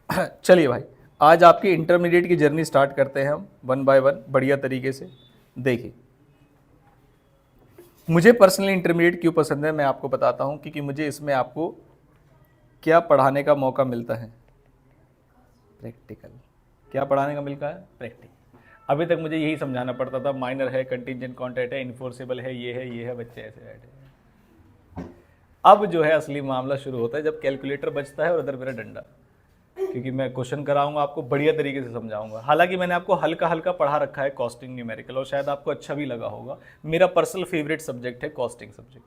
चलिए भाई, आज आपकी इंटरमीडिएट की जर्नी स्टार्ट करते हैं हम वन बाय वन बढ़िया तरीके से। देखिए, मुझे पर्सनली इंटरमीडिएट क्यों पसंद है मैं आपको बताता हूँ, क्योंकि मुझे इसमें आपको क्या पढ़ाने का मौका मिलता है, प्रैक्टिकल। क्या पढ़ाने का मिलता है? प्रैक्टिकल। अभी तक मुझे यही समझाना पड़ता था, माइनर है, कंटीजेंट कॉन्ट्रैक्ट है, इन्फोर्सेबल है, ये है, बच्चे ऐसे बैठे हैं। अब जो है असली मामला शुरू होता है जब कैलकुलेटर बचता है और उधर मेरा डंडा, क्योंकि मैं क्वेश्चन कराऊंगा आपको, बढ़िया तरीके से समझाऊंगा। हालांकि मैंने आपको हल्का हल्का पढ़ा रखा है कॉस्टिंग न्यूमेरिकल, और शायद आपको अच्छा भी लगा होगा। मेरा पर्सनल फेवरेट सब्जेक्ट है कॉस्टिंग सब्जेक्ट,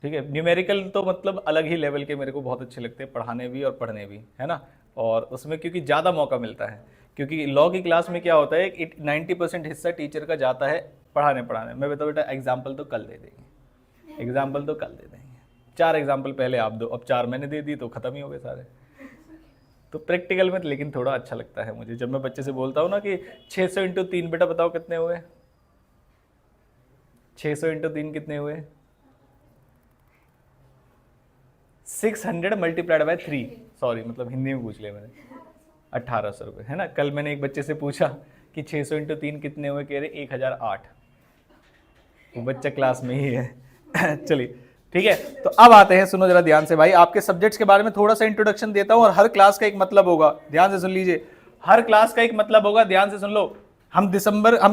ठीक है। न्यूमेरिकल तो मतलब अलग ही लेवल के मेरे को बहुत अच्छे लगते हैं, पढ़ाने भी और पढ़ने भी, है ना। और उसमें क्योंकि ज़्यादा मौका मिलता है, क्योंकि लॉ की क्लास में क्या होता है, 90% हिस्सा टीचर का जाता है पढ़ाने। मैं बताऊँ बेटा, एग्जाम्पल तो कल दे देंगे, एग्जाम्पल तो कल दे देंगे। 4 एग्जाम्पल पहले आप दो, अब 4 मैंने दे दी तो खत्म ही हो गए सारे। तो प्रैक्टिकल में लेकिन थोड़ा अच्छा लगता है मुझे, जब मैं बच्चे से बोलता हूँ ना कि 600 इंटू 3 बेटा बताओ कितने हुए, 600 इंटू 3 कितने हुए, 600 मल्टीप्लाइड बाय 3, सॉरी मतलब हिंदी में पूछ लिया मैंने, 1800 रुपये, है ना। कल मैंने एक बच्चे से पूछा कि 600 इंटू 3 कितने हुए, कह रहे 1008। वो बच्चा क्लास में ही है। चलिए ठीक है, तो अब आते हैं, सुनो जरा ध्यान से भाई, आपके सब्जेक्ट्स के बारे में थोड़ा सा इंट्रोडक्शन देता हूं, और हर क्लास का एक मतलब होगा, ध्यान से सुन लीजिए। हर क्लास का एक मतलब होगा, ध्यान से सुन लो। हम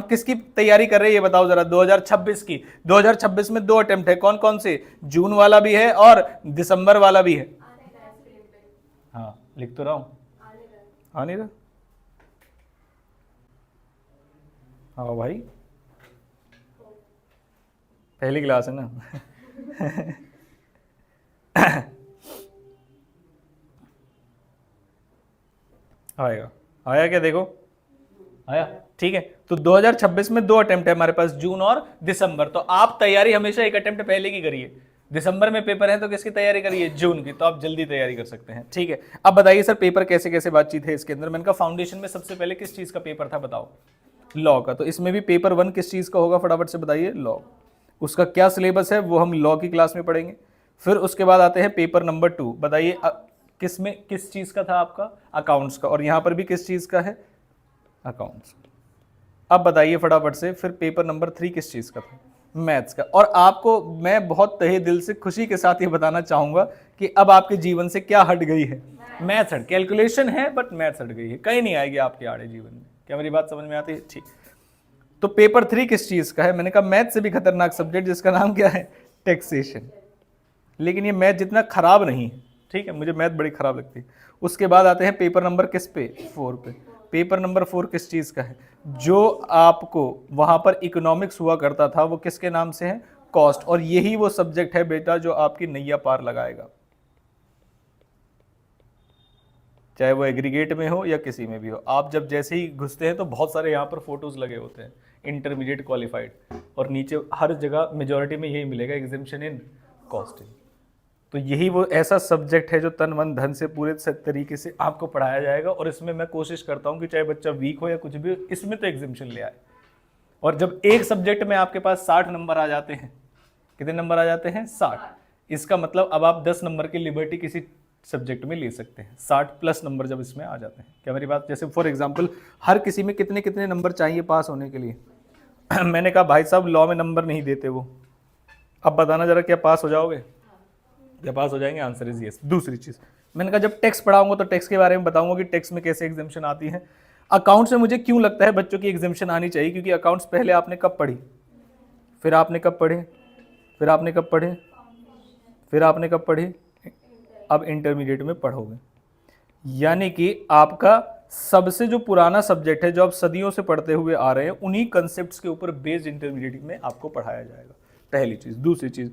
किसकी तैयारी कर रहे हैं ये बताओ जरा, 2026 की। 2026 में 2 अटेम्प्ट है, कौन कौन से? जून वाला भी है और दिसंबर वाला भी है। हाँ लिख तो रहा हूं, आ नहीं रहा। हाँ भाई, पहली क्लास है ना। आएगा, आया क्या, देखो आया, ठीक है। तो 2026 में 2 अटेम्प्ट है हमारे पास, जून और दिसंबर। तो आप तैयारी हमेशा एक अटेम्प्ट पहले की करिए। दिसंबर में पेपर है तो किसकी तैयारी करिए? जून की। तो आप जल्दी तैयारी कर सकते हैं, ठीक है। अब बताइए सर, पेपर कैसे कैसे बातचीत है इसके अंदर। मैंने कहा फाउंडेशन में सबसे पहले किस चीज का पेपर था बताओ? लॉ का। तो इसमें भी पेपर 1 किस चीज का होगा, फटाफट से बताइए? लॉ। उसका क्या सिलेबस है वो हम लॉ की क्लास में पढ़ेंगे। फिर उसके बाद आते हैं पेपर नंबर 2, बताइए किस चीज का था आपका? अकाउंट्स का। और यहां पर भी किस चीज का है? अकाउंट्स। अब बताइए फटाफट से, फिर पेपर नंबर 3 किस चीज का था? मैथ्स का। और आपको मैं बहुत तहे दिल से खुशी के साथ ये बताना चाहूंगा कि अब आपके जीवन से क्या हट गई है? मैथ्स हट, कैलकुलेशन है बट मैथ्स हट गई है, कहीं नहीं आएगी आपके आड़े जीवन में। क्या मेरी बात समझ में आती है? ठीक। तो पेपर 3 किस चीज का है? मैंने कहा मैथ से भी खतरनाक सब्जेक्ट जिसका नाम क्या है? टैक्सेशन। लेकिन ये मैथ जितना खराब नहीं है, ठीक है, मुझे मैथ बड़ी खराब लगती है। उसके बाद आते हैं पेपर नंबर किस पे? 4 पे। पेपर नंबर 4 किस चीज का है? जो आपको वहां पर इकोनॉमिक्स हुआ करता था वो किसके नाम से है? कॉस्ट। और यही वो सब्जेक्ट है बेटा जो आपकी नैया पार लगाएगा, चाहे वो एग्रीगेट में हो या किसी में भी हो। आप जब जैसे ही घुसते हैं तो बहुत सारे यहाँ पर फोटोज लगे होते हैं, इंटरमीडिएट क्वालिफाइड, और नीचे हर जगह मेजोरिटी में यही मिलेगा, एग्जामिशन इन कॉस्टिंग। तो यही वो ऐसा सब्जेक्ट है जो तन मन धन से पूरे तरीके से आपको पढ़ाया जाएगा। और इसमें मैं कोशिश करता हूँ कि चाहे बच्चा वीक हो या कुछ भी हो, इसमें तो एग्जामिशन ले आए। और जब एक सब्जेक्ट में आपके पास 60 नंबर आ जाते हैं, कितने नंबर आ जाते हैं? 60। इसका मतलब अब आप 10 नंबर की लिबर्टी किसी सब्जेक्ट में ले सकते हैं, 60 प्लस नंबर जब इसमें आ जाते हैं। क्या मेरी बात? जैसे फॉर एग्जांपल हर किसी में कितने कितने नंबर चाहिए पास होने के लिए? मैंने कहा भाई साहब लॉ में नंबर नहीं देते वो। अब बताना जरा, क्या पास हो जाओगे? क्या पास हो जाएंगे? Answer is yes. दूसरी चीज मैंने कहा जब टैक्स पढ़ाऊंगा तो टैक्स के बारे में बताऊंगा कि टैक्स में कैसे एग्जाम्पशन आती है। अकाउंट्स में मुझे क्यों लगता है बच्चों की एग्जाम्पशन आनी चाहिए, क्योंकि अकाउंट्स पहले आपने कब पढ़ी, फिर आपने कब पढ़े, फिर आपने कब पढ़े, फिर आपने कब पढ़े, अब इंटरमीडिएट में पढ़ोगे। यानी कि आपका सबसे जो पुराना सब्जेक्ट है, जो आप सदियों से पढ़ते हुए आ रहे हैं, उन्हीं कंसेप्ट्स के ऊपर बेस्ड इंटरमीडिएट में आपको पढ़ाया जाएगा, पहली चीज। दूसरी चीज,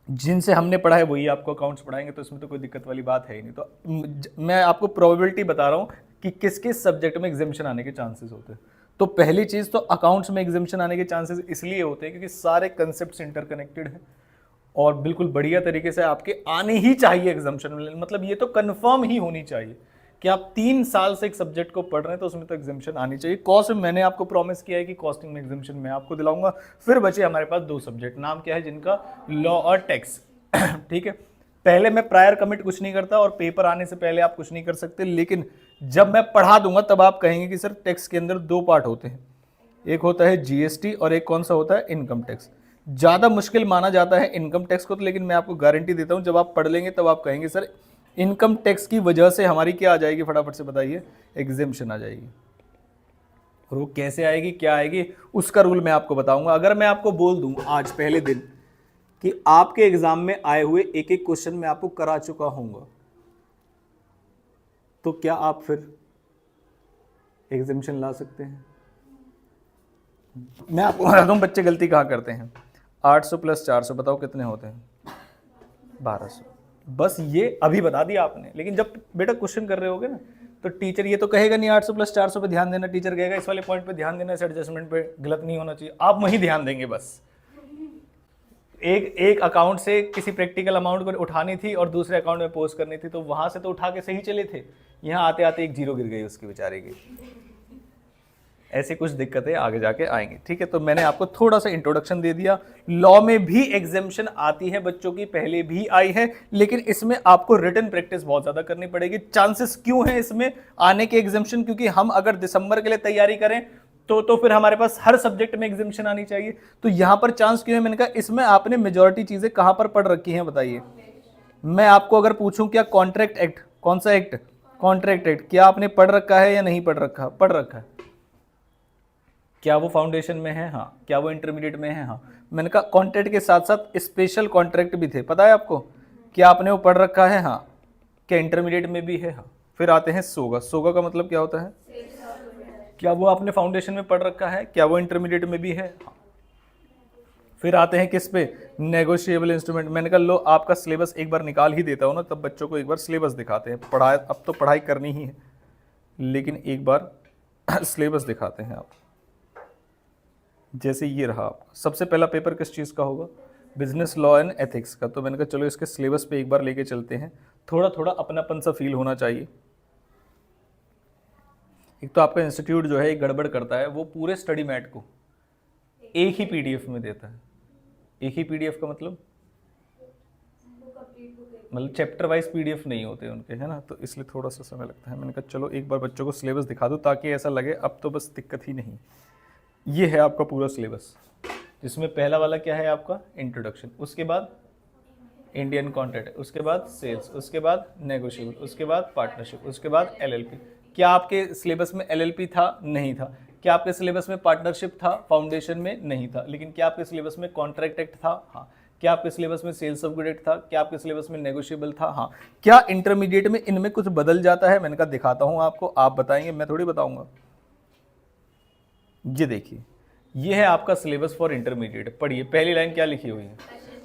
जिनसे हमने पढ़ा है वही आपको अकाउंट्स पढ़ाएंगे, तो इसमें तो कोई दिक्कत वाली बात है ही नहीं। तो मैं आपको प्रोबेबिलिटी बता रहा हूं कि किस किस सब्जेक्ट में एग्जामिशन आने के चांसेस होते हैं। तो पहली चीज तो अकाउंट्स में एग्जामिशन आने के चांसेस इसलिए होते हैं क्योंकि सारे कंसेप्ट्स इंटरकनेक्टेड हैं और बिल्कुल बढ़िया तरीके से आपके आने ही चाहिए एग्जामिशन में। मतलब ये तो कंफर्म ही होनी चाहिए कि आप 3 साल से एक सब्जेक्ट को पढ़ रहे हैं तो उसमें तो एग्जामिशन आनी चाहिए। कॉस्ट में मैंने आपको प्रॉमिस किया है कि कॉस्टिंग में एग्जामिशन मैं आपको दिलाऊंगा। फिर बचे हमारे पास 2 सब्जेक्ट, नाम क्या है जिनका? लॉ और टैक्स। ठीक है, पहले मैं प्रायर कमिट कुछ नहीं करता और पेपर आने से पहले आप कुछ नहीं कर सकते, लेकिन जब मैं पढ़ा दूंगा तब आप कहेंगे कि सर टैक्स के अंदर दो पार्ट होते हैं, एक होता है जीएसटी और एक कौन सा होता है इनकम टैक्स। ज़्यादा मुश्किल माना जाता है इनकम टैक्स को, तो लेकिन मैं आपको गारंटी देता हूं जब आप पढ़ लेंगे तब आप कहेंगे सर इनकम टैक्स की वजह से हमारी क्या आ जाएगी, फटाफट से बताइए, एग्जेम्पशन आ जाएगी। और वो कैसे आएगी, क्या आएगी, उसका रूल मैं आपको बताऊंगा। अगर मैं आपको बोल दूं आज पहले दिन कि आपके एग्जाम में आए हुए एक एक क्वेश्चन मैं आपको करा चुका हूंगा, तो क्या आप फिर एग्जेम्पशन ला सकते हैं? मैं आपको बता दूं बच्चे गलती कहाँ करते हैं। 800 प्लस 400 बताओ कितने होते हैं? 1200। बस ये अभी बता दिया आपने, लेकिन जब बेटा क्वेश्चन कर रहे होगे ना तो टीचर ये तो कहेगा नहीं 800 प्लस 400 पे ध्यान देना, टीचर कहेगा इस वाले पॉइंट पे ध्यान देना, इस एडजस्टमेंट पे गलत नहीं होना चाहिए, आप वहीं ध्यान देंगे। बस एक अकाउंट से किसी प्रैक्टिकल अमाउंट को उठानी थी और दूसरे अकाउंट में पोस्ट करनी थी, तो वहां से तो उठा के सही चले थे, यहाँ आते आते एक जीरो गिर गई उसकी बेचारे की। ऐसी कुछ दिक्कतें आगे जाके आएंगी, ठीक है। तो मैंने आपको थोड़ा सा इंट्रोडक्शन दे दिया। लॉ में भी एग्जेम्पशन आती है बच्चों की, पहले भी आई है, लेकिन इसमें आपको रिटन प्रैक्टिस बहुत ज्यादा करनी पड़ेगी। चांसेस क्यों है इसमें आने के एग्जेम्पशन? क्योंकि हम अगर दिसंबर के लिए तैयारी करें तो फिर हमारे पास हर सब्जेक्ट में एग्जेम्पशन आनी चाहिए। तो यहां पर चांस क्यों है? मैंने कहा इसमें आपने मेजॉरिटी चीजें कहां पर पढ़ रखी हैं बताइए। मैं आपको अगर पूछूं क्या कॉन्ट्रैक्ट एक्ट, कौन सा एक्ट? कॉन्ट्रैक्ट एक्ट, क्या आपने पढ़ रखा है या नहीं पढ़ रखा? पढ़ रखा है। क्या वो फाउंडेशन में है? हाँ। क्या वो इंटरमीडिएट में है? हाँ। मैंने कहा कॉन्ट्रैक्ट के साथ साथ स्पेशल कॉन्ट्रैक्ट भी थे, पता है आपको? क्या आपने वो पढ़ रखा है? हाँ। क्या इंटरमीडिएट में भी है? हाँ। फिर आते हैं सोगा। सोगा का मतलब क्या होता है? क्या वो आपने फाउंडेशन में पढ़ रखा है? क्या वो इंटरमीडिएट में भी है? हाँ। फिर आते हैं किस पे? Negotiable instrument. मैंने कहा लो आपका सिलेबस एक बार निकाल ही देता हूँ ना, तब बच्चों को एक बार सिलेबस दिखाते हैं। पढ़ाई अब तो पढ़ाई करनी ही है, लेकिन एक बार सिलेबस दिखाते हैं आप। जैसे ये रहा आपका सबसे पहला पेपर किस चीज़ का होगा? बिजनेस लॉ एंड एथिक्स का। तो मैंने कहा चलो इसके सिलेबस पे एक बार लेके चलते हैं, थोड़ा थोड़ा अपनापन सा फील होना चाहिए। एक तो आपका इंस्टीट्यूट जो है एक गड़बड़ करता है, वो पूरे स्टडी मैट को एक ही पीडीएफ में देता है। एक ही पीडीएफ का मतलब चैप्टर वाइज पीडीएफ नहीं होते उनके, है ना, तो इसलिए थोड़ा सा समय लगता है। मैंने कहा चलो एक बार बच्चों को सिलेबस दिखा दूँ ताकि ऐसा लगे अब तो बस दिक्कत ही नहीं। ये है आपका पूरा सिलेबस, जिसमें पहला वाला क्या है आपका? इंट्रोडक्शन, उसके बाद इंडियन कॉन्ट्रैक्ट, उसके बाद सेल्स, उसके बाद नेगोशिएबल, उसके बाद पार्टनरशिप, उसके बाद एलएलपी। क्या आपके सिलेबस में एलएलपी था? नहीं था। क्या आपके सिलेबस में पार्टनरशिप था? फाउंडेशन में नहीं था। लेकिन क्या आपके सिलेबस में कॉन्ट्रैक्ट एक्ट था? हाँ। क्या आपके सिलेबस में सेल्स ऑफ गुड एक्ट था? क्या आपके सिलेबस में नेगोशिएबल था? हाँ। क्या इंटरमीडिएट में इनमें कुछ बदल जाता है? मैंने कहा दिखाता हूं आपको, आप बताएंगे, मैं थोड़ी बताऊंगा। ये देखिए, ये है आपका सिलेबस फॉर इंटरमीडिएट। पढ़िए, पहली लाइन क्या लिखी हुई है?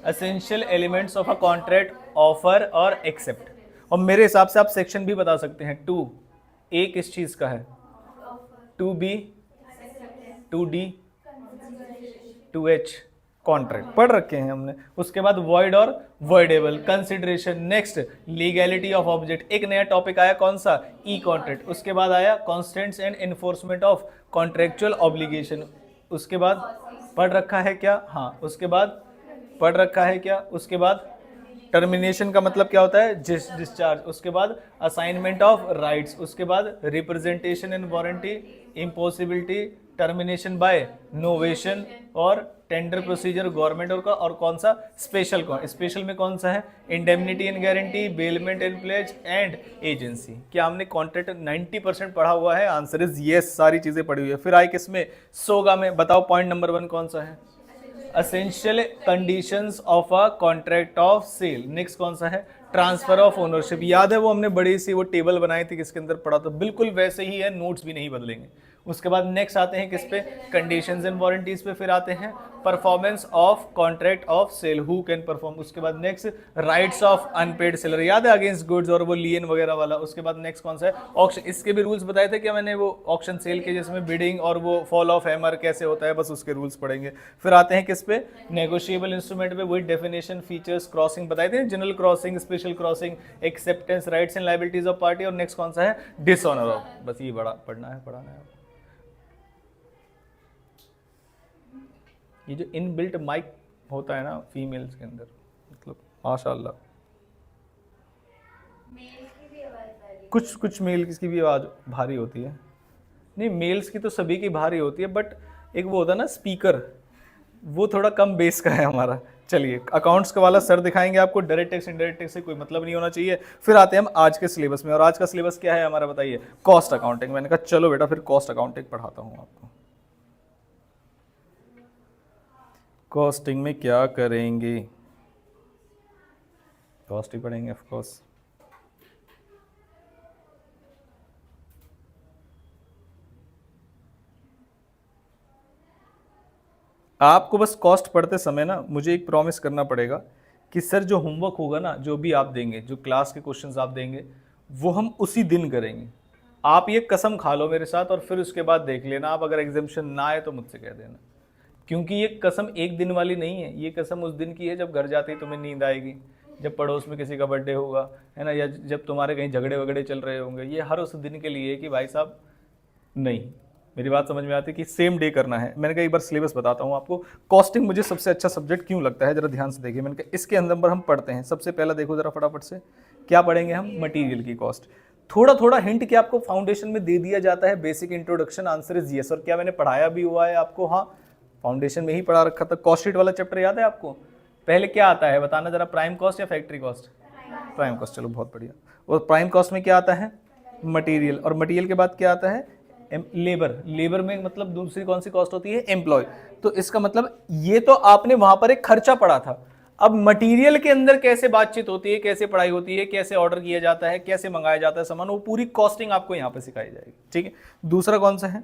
Essential elements of a contract, offer और एक्सेप्ट। और मेरे हिसाब से आप सेक्शन भी बता सकते हैं। 2A किस चीज का है? 2B, 2D, 2H कॉन्ट्रैक्ट पढ़ रखे हैं हमने। उसके बाद वॉइड और voidable, consideration. Next legality of object, एक नया टॉपिक आया, कौन सा? ई कॉन्ट्रैक्ट। उसके बाद आया constants and enforcement of contractual obligation. उसके बाद पढ़ रखा है क्या? हाँ। उसके बाद पढ़ रखा है क्या? उसके बाद टर्मिनेशन का मतलब क्या होता है? डिस्चार्ज। उसके बाद असाइनमेंट ऑफ राइट्स। उसके बाद representation and warranty, impossibility, termination by novation और टेंडर प्रोसीजर गवर्नमेंट और कौन सा? स्पेशल। स्पेशल में कौन सा है? Indemnity and guarantee, bailment and pledge and agency. क्या हमने कॉन्ट्रैक्ट 90% पढ़ा हुआ है? आंसर इज यस, सारी चीजें पढ़ी हुई है। फिर आई किसमें? सोगा में। बताओ पॉइंट नंबर 1 कौन सा है? Essential conditions of a contract of sale. Next कौन सा है? Transfer of ownership. याद है वो हमने बड़ी सी वो टेबल बनाई थी, किसके अंदर पढ़ा? तो बिल्कुल वैसे ही है, नोट्स भी नहीं बदलेंगे। उसके बाद नेक्स्ट आते हैं किस पे? कंडीशंस एंड वारंटीज पे। फिर आते हैं performance of contract of sale, who can perform. उसके बाद next rights of unpaid seller, याद है, अगेंस्ट गुड्स और वो लियन वगैरह वाला। उसके बाद नेक्स्ट कौन सा है? ऑक्शन। इसके भी रूल्स बताए थे क्या मैंने? वो ऑक्शन सेल के, जिसमें बिडिंग और वो फॉल ऑफ हैमर कैसे होता है, बस उसके रूल्स पढ़ेंगे। फिर आते हैं किस पे? नेगोशिएबल इंस्ट्रूमेंट पे। वही डेफिनेशन, फीचर्स, क्रॉसिंग बताए थे, general crossing, special crossing, acceptance, rights and liabilities of party. और नेक्स्ट कौन सा है? Dishonour of. बस ये बड़ा पढ़ना है, पढ़ाना है। ये जो इनबिल्ट माइक होता है ना फीमेल्स के अंदर, मतलब माशाल्लाह कुछ कुछ मेल्स की भी आवाज़ भारी होती है। नहीं, मेल्स की तो सभी की भारी होती है, बट एक वो होता है ना स्पीकर, वो थोड़ा कम बेस का है हमारा। चलिए, अकाउंट्स का वाला सर दिखाएंगे आपको, डायरेक्ट टैक्स इनडायरेक्ट टैक्स से कोई मतलब नहीं होना चाहिए। फिर आते हैं हम आज के सिलेबस में, और आज का सिलेबस क्या है हमारा बताइए? Cost accounting. मैंने कहा चलो बेटा फिर कॉस्ट अकाउंटिंग पढ़ाता हूँ आपको। कॉस्टिंग में क्या करेंगे? कॉस्ट ही पढ़ेंगे ऑफ कोर्स। आपको बस कॉस्ट पढ़ते समय ना मुझे एक प्रॉमिस करना पड़ेगा कि सर जो होमवर्क होगा ना, जो भी आप देंगे, जो क्लास के क्वेश्चंस आप देंगे, वो हम उसी दिन करेंगे। आप ये कसम खा लो मेरे साथ, और फिर उसके बाद देख लेना। आप अगर एग्जामिशन ना आए तो मुझसे कह देना, क्योंकि ये कसम एक दिन वाली नहीं है। ये कसम उस दिन की है जब घर जाते ही तुम्हें नींद आएगी, जब पड़ोस में किसी का बर्थडे होगा, है ना, या जब तुम्हारे कहीं झगड़े वगड़े चल रहे होंगे। ये हर उस दिन के लिए है कि भाई साहब, नहीं, मेरी बात समझ में आती है कि सेम डे करना है। मैंने कहा एक बार सिलेबस बताता हूँ आपको। कॉस्टिंग मुझे सबसे अच्छा सब्जेक्ट क्यों लगता है, जरा ध्यान से देखिए। मैंने कहा इसके अंदर हम पढ़ते हैं, सबसे पहला देखो जरा फटाफट से, क्या पढ़ेंगे हम? मटेरियल की कॉस्ट। थोड़ा थोड़ा हिंट कि आपको फाउंडेशन में दे दिया जाता है, basic introduction, answer is yes. और क्या मैंने पढ़ाया भी हुआ है आपको? हाँ, फाउंडेशन में ही पढ़ा रखा था। कॉस्ट शीट वाला चैप्टर याद है आपको? पहले क्या आता है बताना जरा, प्राइम कॉस्ट या फैक्ट्री कॉस्ट? प्राइम कॉस्ट, चलो बहुत बढ़िया। और प्राइम कॉस्ट में क्या आता है? मटेरियल। और मटेरियल के बाद क्या आता है? लेबर। लेबर में मतलब दूसरी कौन सी कॉस्ट होती है? एम्प्लॉय। तो इसका मतलब ये तो आपने वहां पर एक खर्चा पढ़ा था। अब मटेरियल के अंदर कैसे बातचीत होती है, कैसे पढ़ाई होती है, कैसे ऑर्डर किया जाता है, कैसे मंगाया जाता है सामान, वो पूरी कॉस्टिंग आपको यहाँ पे सिखाई जाएगी। ठीक है। दूसरा कौन सा है?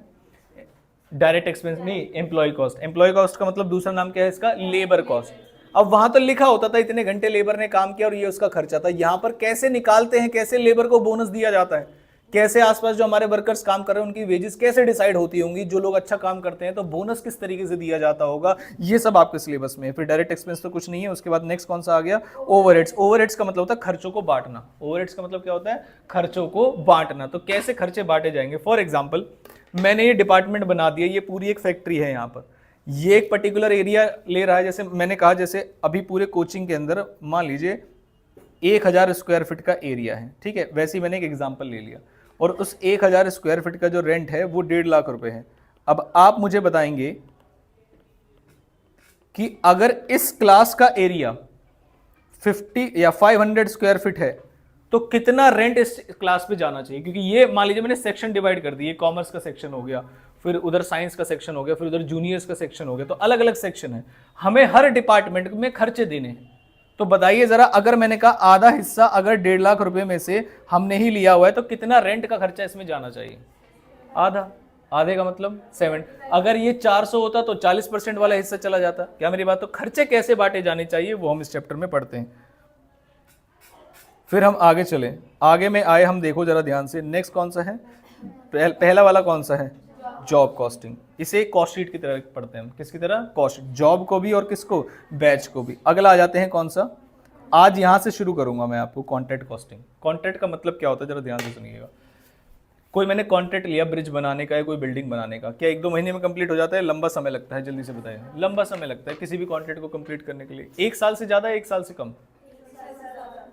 डायरेक्ट एक्सपेंस, नहीं, एम्प्लॉय कॉस्ट। एम्प्लॉय कॉस्ट का मतलब दूसरा नाम क्या है इसका? Labour cost. अब वहां तो लिखा होता था इतने घंटे लेबर ने काम किया और ये उसका खर्चा था। यहां पर कैसे निकालते हैं, कैसे लेबर को बोनस दिया जाता है, कैसे आसपास जो हमारे वर्कर्स काम कर रहे हैं उनकी वेजेस कैसे डिसाइड होती होंगी, जो लोग अच्छा काम करते हैं तो बोनस किस तरीके से दिया जाता होगा, ये सब आपके सिलेबस में है। फिर डायरेक्ट एक्सपेंस तो कुछ नहीं है। उसके बाद नेक्स्ट कौन सा आ गया? ओवरहेड्स। ओवरहेड्स का मतलब होता है खर्चों को बांटना। ओवरहेड्स का मतलब क्या होता है? खर्चों को बांटना। तो कैसे खर्चे बांटे जाएंगे? फॉर एग्जाम्पल, मैंने ये डिपार्टमेंट बना दिया, ये पूरी एक फैक्ट्री है, यहाँ पर ये एक पर्टिकुलर एरिया ले रहा है। जैसे मैंने कहा, जैसे अभी पूरे कोचिंग के अंदर मान लीजिए 1000 स्क्वायर फीट का एरिया है, ठीक है, वैसे ही मैंने एक एग्जांपल ले लिया, और उस 1000 स्क्वायर फीट का जो रेंट है वो 1.5 लाख रुपए है। अब आप मुझे बताएंगे कि अगर इस क्लास का एरिया 50 या 500 स्क्वायर फीट है तो कितना रेंट इस क्लास पे जाना चाहिए? क्योंकि ये मान लीजिए मैंने सेक्शन डिवाइड कर दिए, कॉमर्स का सेक्शन हो गया, फिर उधर साइंस का सेक्शन हो गया, फिर उधर जूनियर्स का सेक्शन हो गया, तो अलग अलग सेक्शन है, हमें हर डिपार्टमेंट में खर्चे देने हैं। तो बताइए जरा, अगर मैंने कहा आधा हिस्सा अगर 1.5 लाख रुपए में से हमने ही लिया हुआ है तो कितना रेंट का खर्चा इसमें जाना चाहिए? आधा। आधे का मतलब 7। अगर ये 400 होता तो 40% वाला हिस्सा चला जाता। क्या मेरी बात? तो खर्चे कैसे बांटे जाने चाहिए वो हम इस चैप्टर में पढ़ते हैं। फिर हम आगे चले, आगे में आए हम, देखो जरा ध्यान से, नेक्स्ट कौन सा है? पहला वाला कौन सा है? Job costing. इसे कॉस्ट शीट की तरह पढ़ते हैं हम। किसकी तरह? कॉस्ट, जॉब को भी और किसको? बैच को भी। अगला आ जाते हैं कौन सा? आज यहां से शुरू करूंगा मैं आपको, कॉन्ट्रैक्ट कॉस्टिंग। कॉन्ट्रैक्ट का मतलब क्या होता है जरा ध्यान से सुनिएगा। कोई मैंने कॉन्ट्रैक्ट लिया ब्रिज बनाने का या कोई बिल्डिंग बनाने का, क्या 1-2 महीने में कंप्लीट हो जाता है? लंबा समय लगता है। जल्दी से बताइए, लंबा समय लगता है किसी भी कॉन्ट्रैक्ट को कंप्लीट करने के लिए। 1 साल से ज्यादा, 1 साल से कम?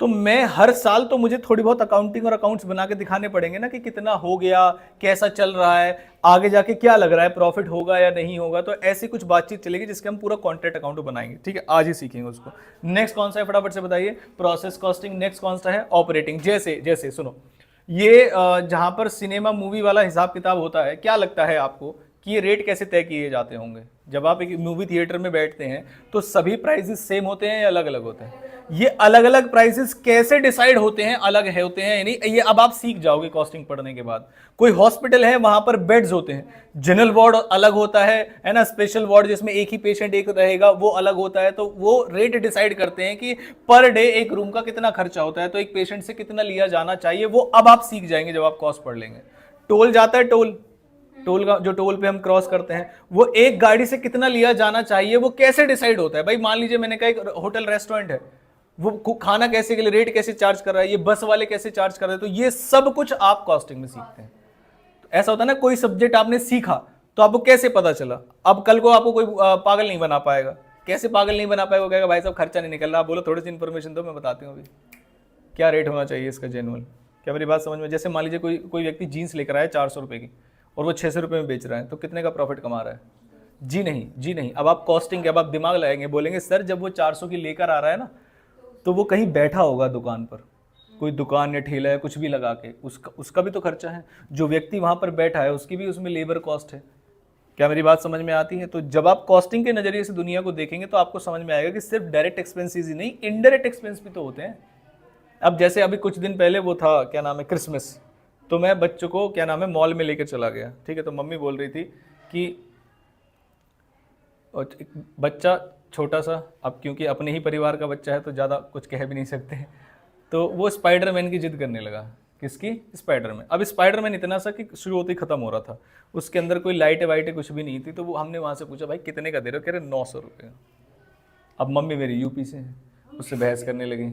तो मैं हर साल तो मुझे थोड़ी बहुत अकाउंटिंग और अकाउंट्स बना के दिखाने पड़ेंगे ना कि कितना हो गया, कैसा चल रहा है, आगे जाके क्या लग रहा है, प्रॉफिट होगा या नहीं होगा। तो ऐसी कुछ बातचीत चलेगी जिसके हम पूरा कॉन्ट्रैक्ट अकाउंट बनाएंगे। ठीक है, आज ही सीखेंगे उसको। नेक्स्ट कौन सा है फटाफट से बताइए? Process costing. नेक्स्ट कौन सा है? ऑपरेटिंग। जैसे जैसे सुनो, ये जहां पर सिनेमा मूवी वाला हिसाब किताब होता है, क्या लगता है आपको कि ये रेट कैसे तय किए जाते होंगे? जब आप एक मूवी थिएटर में बैठते हैं तो सभी प्राइसेस सेम होते हैं या अलग अलग होते हैं? ये अलग अलग प्राइसेस कैसे डिसाइड होते हैं, अलग है होते हैं यानी, ये अब आप सीख जाओगे कॉस्टिंग पढ़ने के बाद। कोई हॉस्पिटल है, वहां पर बेड्स होते हैं, जनरल वार्ड अलग होता है ना, स्पेशल वार्ड जिसमें एक ही पेशेंट एक रहेगा वो अलग होता है। तो वो रेट डिसाइड करते हैं कि पर डे एक रूम का कितना खर्चा होता है, तो एक पेशेंट से कितना लिया जाना चाहिए, वो अब आप सीख जाएंगे जब आप कॉस्ट पढ़ लेंगे। टोल जाता है, टोल का जो टोल पे हम क्रॉस करते हैं, वो एक गाड़ी से कितना लिया जाना चाहिए, वो कैसे डिसाइड होता है? भाई मान लीजिए मैंने कहा एक होटल रेस्टोरेंट है, वो खाना कैसे के लिए रेट कैसे चार्ज कर रहा है, ये बस वाले कैसे चार्ज कर रहे हैं, तो ये सब कुछ आप कॉस्टिंग में सीखते हैं। तो ऐसा होता है ना, कोई सब्जेक्ट आपने सीखा तो आपको कैसे पता चला? अब कल को आपको कोई पागल नहीं बना पाएगा। कैसे पागल नहीं बना पाएगा? कहेगा भाई साहब खर्चा नहीं निकल रहा, बोलो थोड़ी सी इन्फॉर्मेशन दो, मैं बताती हूँ अभी क्या रेट होना चाहिए इसका जेन्युइन। क्या मेरी बात समझ में? जैसे मान लीजिए कोई कोई व्यक्ति जीन्स लेकर आया 400 रुपये की और वो 600 रुपये में बेच रहा है, तो कितने का प्रॉफिट कमा रहा है? जी नहीं, जी नहीं। अब आप कॉस्टिंग के अब आप दिमाग लगाएंगे, बोलेंगे सर जब वो 400 की लेकर आ रहा है ना, तो वो कहीं बैठा होगा दुकान पर, कोई दुकान या ठेला है कुछ भी लगा के, उसका उसका भी तो खर्चा है। जो व्यक्ति वहां पर बैठा है उसकी भी उसमें लेबर कॉस्ट है। क्या मेरी बात समझ में आती है? तो जब आप कॉस्टिंग के नजरिए से दुनिया को देखेंगे तो आपको समझ में आएगा कि सिर्फ डायरेक्ट एक्सपेंसेस ही नहीं, इनडायरेक्ट एक्सपेंस भी तो होते हैं। अब जैसे अभी कुछ दिन पहले वो था, क्या नाम है, क्रिसमस, तो मैं बच्चों को क्या नाम है मॉल में लेकर चला गया, ठीक है। तो मम्मी बोल रही थी कि और एक बच्चा छोटा सा, अब क्योंकि अपने ही परिवार का बच्चा है तो ज़्यादा कुछ कह भी नहीं सकते, तो वो स्पाइडरमैन की जिद करने लगा। किसकी? स्पाइडरमैन। अब स्पाइडरमैन इतना सा कि शुरू होते ही खत्म हो रहा था, उसके अंदर कोई लाइटें वाइटें कुछ भी नहीं थी। तो वो हमने वहाँ से पूछा भाई कितने का दे रहे हो? कह रहे 900 रुपये। अब मम्मी मेरी यूपी से है, उससे बहस करने लगी,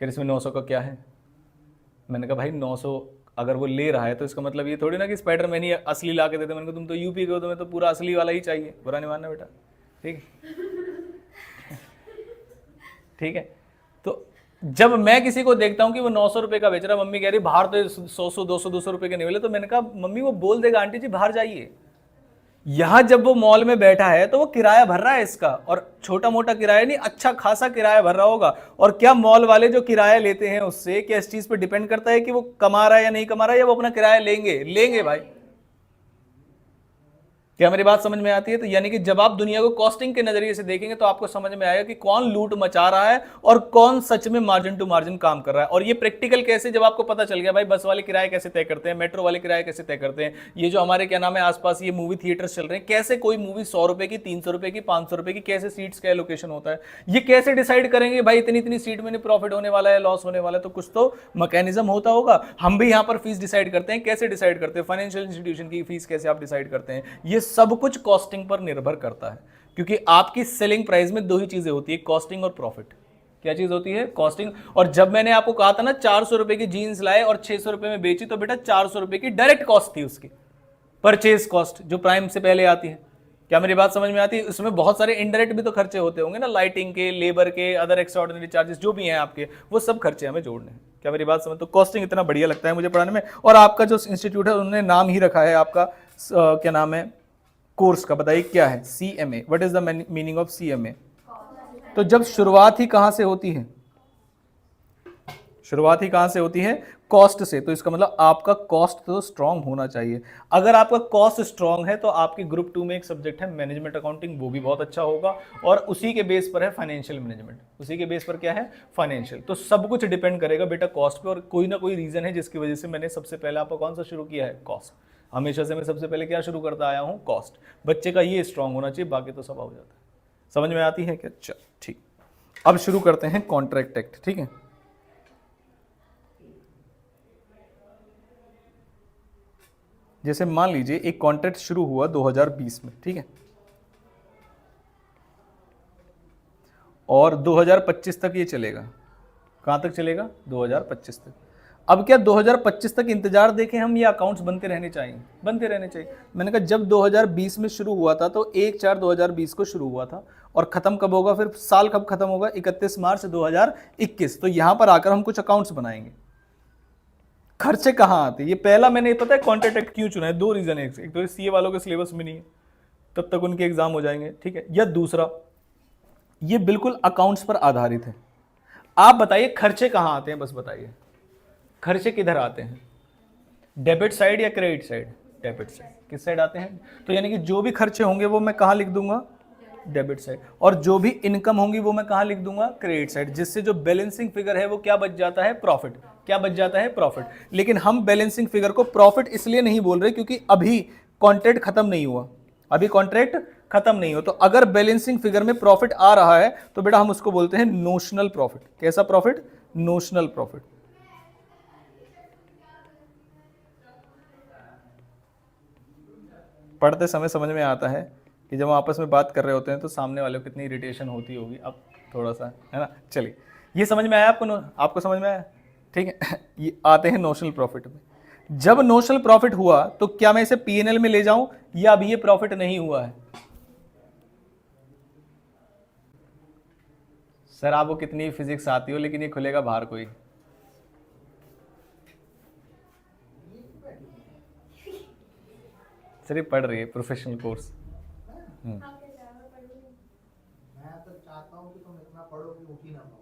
कह रहे इसमें 900 का क्या है? मैंने कहा भाई 900 अगर वो ले रहा है तो इसका मतलब ये थोड़ी ना कि स्पाइडरमैन ही असली ला के देते। मैंने कहा तुम तो यूपी के हो, तुम्हें तो पूरा असली वाला ही चाहिए, बुरा नहीं मानना बेटा, ठीक है। ठीक है। तो जब मैं किसी को देखता हूं कि वो 900 रुपये का बेच रहा है, मम्मी कह रही बाहर तो 100 200 रुपये के नहीं मिले, तो मैंने कहा मम्मी वो बोल देगा आंटी जी बाहर जाइए, यहां जब वो मॉल में बैठा है तो वो किराया भर रहा है इसका, और छोटा मोटा किराया नहीं, अच्छा खासा किराया भर रहा होगा। और क्या मॉल वाले जो किराया लेते हैं उससे क्या इस चीज पर डिपेंड करता है कि वो कमा रहा है या नहीं कमा रहा है, या वो अपना किराया लेंगे? लेंगे भाई। क्या मेरी बात समझ में आती है? तो यानी कि जब आप दुनिया को कॉस्टिंग के नजरिए से देखेंगे तो आपको समझ में आएगा कि कौन लूट मचा रहा है और कौन सच में मार्जिन टू मार्जिन काम कर रहा है। और ये प्रैक्टिकल कैसे, जब आपको पता चल गया भाई बस वाले किराए कैसे तय करते हैं, मेट्रो वाले किराए कैसे तय करते हैं, ये जो हमारे क्या नाम है आसपास ये मूवी थिएटर्स चल रहे हैं, कैसे कोई मूवी 100 रुपए की, 300 रुपए की, 500 रुपए की, कैसे सीट्स का एलोकेशन होता है, ये कैसे डिसाइड करेंगे भाई इतनी इतनी सीट में प्रॉफिट होने वाला है, लॉस होने वाला है? तो कुछ तो मैकेनिज्म होता होगा। हम भी यहाँ पर फीस डिसाइड करते हैं, कैसे डिसाइड करते हैं? फाइनेंशियल इंस्टीट्यूशन की फीस कैसे आप डिसाइड करते हैं? ये सब कुछ कॉस्टिंग पर निर्भर करता है, क्योंकि आपकी सेलिंग प्राइस में दो ही चीजें होती है, कॉस्टिंग और प्रॉफिट। क्या चीज होती है? कॉस्टिंग। और जब मैंने आपको कहा था ना 400 रुपए की जीन्स लाए और 600 रुपए में बेची, तो बेटा 400 रुपए की डायरेक्ट कॉस्ट थी उसकी, परचेज कॉस्ट जो प्राइम से पहले आती है। क्या मेरी बात समझ में आती है? उसमें बहुत सारे इनडायरेक्ट भी तो खर्चे होते होंगे ना, लाइटिंग के, लेबर के, अदर एक्स्ट्राऑर्डिनरी चार्जेस जो भी हैं आपके, वो सब खर्चे हमें जोड़ने हैं। क्या मेरी बात समझ? तो कॉस्टिंग इतना बढ़िया लगता है मुझे पढ़ाने में। और आपका जो इंस्टीट्यूट है उन्होंने नाम ही रखा है आपका क्या नाम है कोर्स का, बताइए क्या है? CMA। What is the meaning of CMA? तो जब शुरुआत ही कहां से होती है? शुरुआत ही कहां से होती है? कॉस्ट से। तो इसका मतलब आपका कॉस्ट तो स्ट्रांग होना चाहिए। अगर आपका कॉस्ट स्ट्रांग है तो आपकी ग्रुप 2 में एक सब्जेक्ट है मैनेजमेंट अकाउंटिंग, वो भी बहुत अच्छा होगा। और उसी के बेस पर है फाइनेंशियल मैनेजमेंट, उसी के बेस पर क्या है? फाइनेंशियल। तो सब कुछ डिपेंड करेगा बेटा कॉस्ट पे, और कोई ना कोई रीजन है जिसकी वजह से मैंने सबसे पहले आपको कौन सा शुरू किया है? कॉस्ट। हमेशा से मैं सबसे पहले क्या शुरू करता आया हूं? कॉस्ट। बच्चे का ये स्ट्रांग होना चाहिए, बाकी तो सब हो जाता है। समझ में आती है क्या? चल ठीक, अब शुरू करते हैं कॉन्ट्रैक्ट एक्ट, ठीक है। जैसे मान लीजिए एक कॉन्ट्रैक्ट शुरू हुआ 2020 में, ठीक है, और 2025 तक ये चलेगा। कहां तक चलेगा? 2025 तक। अब क्या 2025 तक इंतजार देखें हम, या अकाउंट्स बनते रहने चाहिए? बनते रहने चाहिए। मैंने कहा जब 2020 में शुरू हुआ था तो 1/4/2020 को शुरू हुआ था, और खत्म कब होगा? फिर साल कब खत्म होगा? 31 मार्च 2021। तो यहां पर आकर हम कुछ अकाउंट्स बनाएंगे। खर्चे कहां आते हैं? ये पहला मैंने पता है कॉन्ट्रैक्ट एक्ट क्यों चुना है? दो रीजन है। एक तो सीए वालों के सिलेबस में नहीं है, तब तक उनके एग्जाम हो जाएंगे, ठीक है। या दूसरा, ये बिल्कुल अकाउंट्स पर आधारित है। आप बताइए खर्चे कहां आते हैं? बस बताइए खर्चे किधर आते हैं? डेबिट साइड या क्रेडिट साइड? Debit side. किस साइड आते हैं? तो यानी कि जो भी खर्चे होंगे वो मैं कहां लिख दूंगा? Debit side. और जो भी इनकम होंगी वो मैं कहां लिख दूंगा? Credit side. जिससे जो बैलेंसिंग फिगर है वो क्या बच जाता है? प्रॉफिट। क्या बच जाता है? प्रॉफिट। लेकिन हम बैलेंसिंग फिगर को प्रॉफिट इसलिए नहीं बोल रहे क्योंकि अभी कॉन्ट्रैक्ट खत्म नहीं हुआ, अभी कॉन्ट्रैक्ट खत्म नहीं हो। तो अगर बैलेंसिंग फिगर में प्रॉफिट आ रहा है तो बेटा हम उसको बोलते हैं नोशनल प्रॉफिट। कैसा प्रॉफिट? Notional profit. पढ़ते समय समझ में आता है कि जब हम आपस में बात कर रहे होते हैं तो सामने वाले को कितनी इरिटेशन होती होगी। अब थोड़ा सा है ना, चलिए ये समझ में आया आपको? आपको समझ में आया? ठीक है। ये आते हैं नोशनल प्रॉफिट में। जब नोशनल प्रॉफिट हुआ तो क्या मैं इसे पीएनएल में ले जाऊं, या अभी ये प्रॉफिट नहीं हुआ है? सर आपको कितनी फिजिक्स आती हो लेकिन ये खुलेगा बाहर कोई। सिर्फ पढ़ रही है प्रोफेशनल कोर्स। मैं तो चाहता हूँ कि तुम इतना पढ़ो कि उठ ही ना पाओ।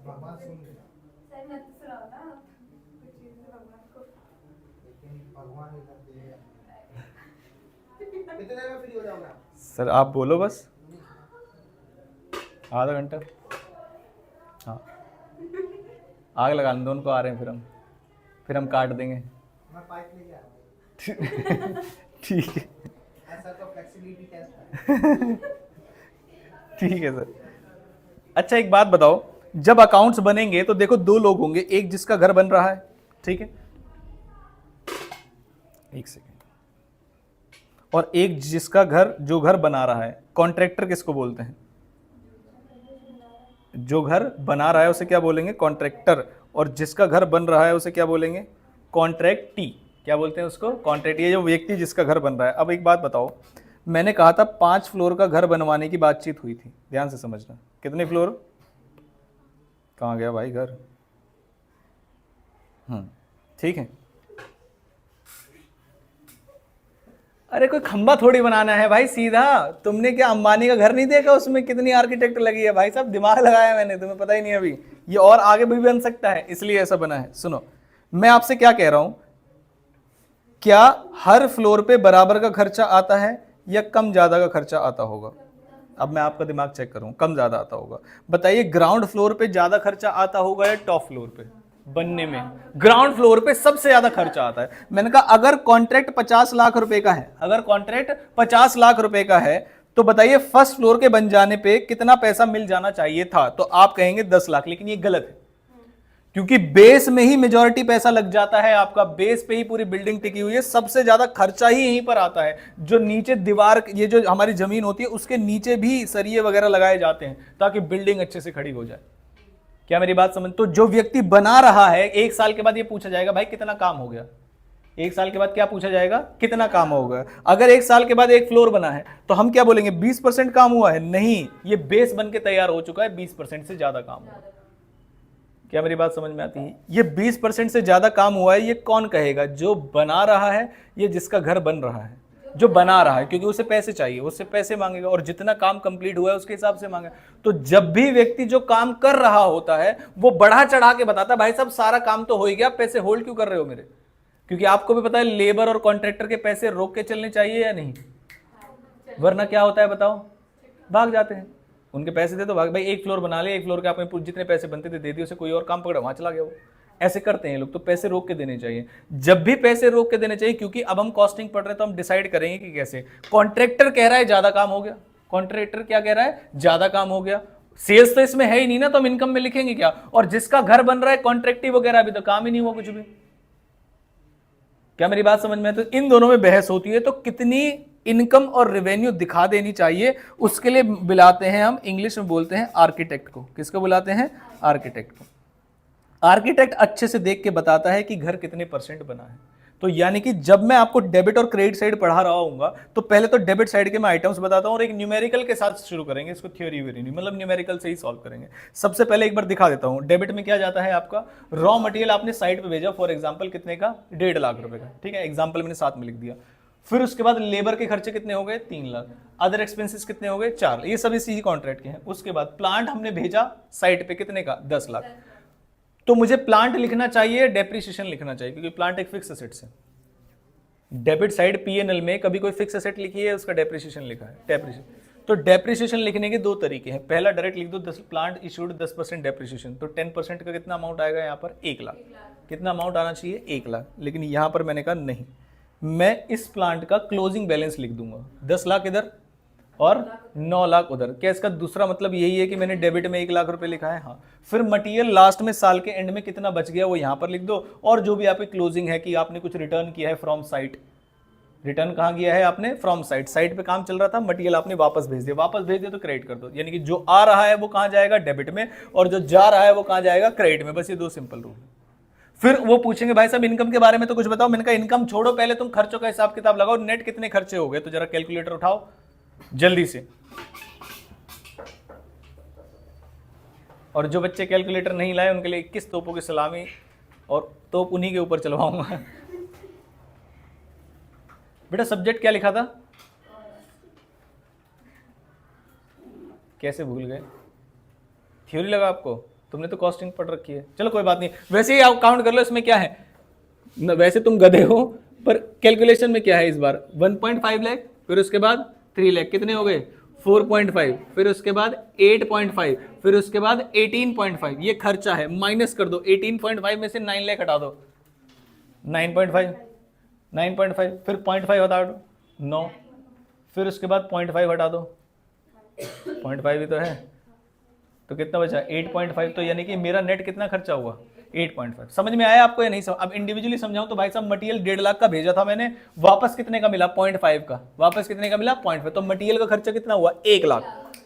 भगवान सुन लेगा, लेकिन भगवान ही करते हैं। कितने देर में फ्री हो जाओगे आप? सर आप बोलो बस, आधा घंटा। हाँ आग लगाने दो उनको, आ रहे हैं फिर हम काट देंगे। मैं पाइप लेके आ रहा हूँ। ठीक है ऐसा तो फ्लेक्सिबिलिटी टेस्ट है। ठीक है सर। अच्छा एक बात बताओ, जब अकाउंट्स बनेंगे तो देखो दो लोग होंगे, एक जिसका घर बन रहा है, ठीक है, एक सेकेंड, और एक जिसका जो घर बना रहा है। कॉन्ट्रैक्टर किसको बोलते हैं? जो घर बना रहा है उसे क्या बोलेंगे? कॉन्ट्रैक्टर। और जिसका घर बन रहा है उसे क्या बोलेंगे? कॉन्ट्रैक्टी। क्या बोलते हैं उसको? कॉन्ट्रैक्ट। ये जो व्यक्ति जिसका घर बन रहा है। अब एक बात बताओ, मैंने कहा था 5 फ्लोर का घर बनवाने की बातचीत हुई थी, ध्यान से समझना। कितने फ्लोर? कहाँ गया भाई घर? ठीक है। अरे कोई खंबा थोड़ी बनाना है भाई सीधा। तुमने क्या अंबानी का घर नहीं देखा, उसमें कितनी आर्किटेक्ट लगी है भाई साहब, दिमाग लगाया मैंने, तुम्हें पता ही नहीं अभी। ये और आगे भी बन सकता है, इसलिए ऐसा बना है। सुनो मैं आपसे क्या कह रहा हूं, क्या हर फ्लोर पे बराबर का खर्चा आता है या कम ज्यादा का खर्चा आता होगा? अब मैं आपका दिमाग चेक करूं, कम ज्यादा आता होगा। बताइए ग्राउंड फ्लोर पे ज्यादा खर्चा आता होगा या टॉप फ्लोर पे बनने में? ग्राउंड फ्लोर पे सबसे ज्यादा खर्चा आता है। मैंने कहा अगर कॉन्ट्रैक्ट 50 लाख रुपए का है, अगर कॉन्ट्रैक्ट 50 लाख रुपए का है, तो बताइए फर्स्ट फ्लोर के बन जाने पे कितना पैसा मिल जाना चाहिए था? तो आप कहेंगे 10 लाख, लेकिन ये गलत है, क्योंकि बेस में ही मेजॉरिटी पैसा लग जाता है आपका। बेस पे ही पूरी बिल्डिंग टिकी हुई है, सबसे ज्यादा खर्चा ही यहीं पर आता है। जो नीचे दीवार, ये जो हमारी जमीन होती है उसके नीचे भी सरिये वगैरह लगाए जाते हैं ताकि बिल्डिंग अच्छे से खड़ी हो जाए। क्या मेरी बात समझ? तो जो व्यक्ति बना रहा है, 1 साल के बाद ये पूछा जाएगा भाई कितना काम हो गया। 1 साल के बाद क्या पूछा जाएगा? कितना काम हो गया। अगर 1 साल के बाद एक फ्लोर बना है तो हम क्या बोलेंगे? 20% काम हुआ है? नहीं, ये बेस बन के तैयार हो चुका है, 20% से ज्यादा काम हुआ। क्या मेरी बात समझ में आती है? ये 20% से ज्यादा काम हुआ है, ये कौन कहेगा? जो बना रहा है, ये जिसका घर बन रहा है, जो बना रहा है, क्योंकि उसे पैसे चाहिए, उससे पैसे मांगेगा और जितना काम कंप्लीट हुआ है उसके हिसाब से मांगेगा। तो जब भी व्यक्ति जो काम कर रहा होता है वो बढ़ा चढ़ा के बताता है भाई साहब सारा काम तो हो ही गया, पैसे होल्ड क्यों कर रहे हो मेरे? क्योंकि आपको भी पता है लेबर और कॉन्ट्रैक्टर के पैसे रोक के चलने चाहिए या नहीं, वरना क्या होता है बताओ? भाग जाते हैं। उनके पैसे दे दो, भाग भाई, एक फ्लोर बना ले, एक फ्लोर के आपने जितने पैसे बनते थे दे दिए, उसे कोई और काम पकड़ा वहां चला गया वो। ऐसे करते हैं लोग। तो पैसे रोक के देने चाहिए, जब भी पैसे रोक के देने चाहिए, क्योंकि अब हम कॉस्टिंग पढ़ रहे हैं तो हम डिसाइड करेंगे कि कैसे। कॉन्ट्रैक्टर कह रहा है ज्यादा काम हो गया, कॉन्ट्रैक्टर क्या कह रहा है? ज्यादा काम हो गया। सेल्स तो इसमें है ही नहीं ना, तो हम इनकम में लिखेंगे क्या? और जिसका घर बन रहा है कॉन्ट्रैक्टिव वगैरह, अभी तो काम ही नहीं हुआ कुछ भी। क्या मेरी बात समझ में? तो इन दोनों में बहस होती है। तो कितनी इनकम और रेवेन्यू दिखा देनी चाहिए, उसके लिए बुलाते हैं हम, इंग्लिश में बोलते हैं आर्किटेक्ट को। किसको बुलाते हैं? आर्किटेक्ट को। आर्किटेक्ट अच्छे से देख के बताता है कि घर कितने परसेंट बना है। तो यानी कि जब मैं आपको डेबिट और क्रेडिट साइड पढ़ा रहा हूंगा तो पहले तो डेबिट साइड के मैं आइटम्स बताता हूं और एक न्यूमेरिकल के साथ शुरू करेंगे इसको। थ्योरी वेरी नहीं, मतलब न्यूमेरिकल से ही सॉल्व करेंगे। सबसे पहले एक बार दिखा देता हूं डेबिट में क्या जाता है आपका। रॉ मटेरियल आपने साइड पे भेजा, फॉर एग्जाम्पल कितने का? 1.5 लाख रुपए का, ठीक है, एग्जाम्पल मैंने साथ में लिख दिया। फिर उसके बाद लेबर के खर्चे कितने हो गए? 3 लाख। अदर एक्सपेंसेस कितने हो गए? 4 लाख। ये सभी सी कॉन्ट्रैक्ट के हैं। उसके बाद प्लांट हमने भेजा साइड पे कितने का? 10 लाख। तो मुझे प्लांट लिखना चाहिए, डेप्रिसिएशन लिखना चाहिए, क्योंकि प्लांट एक फिक्स एसेट है। डेबिट साइड पीएनएल में कभी कोई फिक्स एसेट लिखी है, उसका डेप्रिसिएशन लिखा है, डेप्रिसिएशन। तो डेप्रिसिएशन लिखने के 2 तरीके हैं। पहला डायरेक्ट लिख दो 10 प्लांट इशूड 10% डेप्रिसिएशन, तो 10% का कितना अमाउंट आएगा यहाँ पर? 1 लाख। कितना अमाउंट आना चाहिए? 1 लाख। लेकिन यहाँ पर मैंने कहा नहीं, मैं इस प्लांट का क्लोजिंग बैलेंस लिख दूंगा, 10 लाख इधर और 9 लाख उधर। क्या इसका दूसरा मतलब यही है कि मैंने डेबिट में 1 लाख रुपए लिखा है? हाँ। फिर मटेरियल लास्ट में साल के एंड में कितना बच गया वो यहां पर लिख दो, और जो भी आपकी क्लोजिंग है कि आपने कुछ रिटर्न किया है फ्रॉम साइट। रिटर्न कहां किया है आपने? From site. साइट पे काम चल रहा था, मटेरियल आपने वापस भेज दिया, वापस भेज दिया तो क्रेडिट कर दो। यानी कि जो आ रहा है वो कहां जाएगा? डेबिट में, और जो जा रहा है वो कहां जाएगा? क्रेडिट में। बस ये 2 सिंपल रूल। फिर वो पूछेंगे भाई साहब इनकम के बारे में तो कुछ बताओ। मैंने कहा इनकम छोड़ो, पहले तुम खर्चों का हिसाब किताब लगाओ, नेट कितने खर्चे हो गए। तो जरा कैलकुलेटर उठाओ जल्दी से। और जो बच्चे कैलकुलेटर नहीं लाए उनके लिए 21 तोपों की सलामी और तो उन्हीं के ऊपर चलवाऊंगा। बेटा सब्जेक्ट क्या लिखा था, कैसे भूल गए? थ्योरी लगा आपको, तुमने तो कॉस्टिंग पढ़ रखी है। चलो कोई बात नहीं, वैसे ही आप काउंट कर लो, इसमें क्या है वैसे तुम गधे हो, पर कैलकुलेशन में क्या है इस बार 1.5 लाख, फिर उसके बाद 3 लाख, कितने हो गए 4.5, फिर उसके बाद 8.5, फिर उसके बाद 18.5, ये खर्चा है, माइनस कर दो 18.5 में से 9 लाख हटा दो, 9.5, 9.5, फिर 0.5 हटा दो 9, फिर उसके बाद 0.5 हटा दो, 0.5 ही तो है, तो कितना बचा 8.5, तो यानी कि मेरा नेट कितना खर्चा हुआ 8.5। समझ में आया आपको या नहीं? अब इंडिविजुअली समझाऊं तो भाई साहब मटेरियल 1.5 लाख का भेजा था मैंने, वापस कितने का मिला 0.5 का, वापस कितने का मिला 0.5, तो मटेरियल का खर्चा कितना हुआ 1 लाख,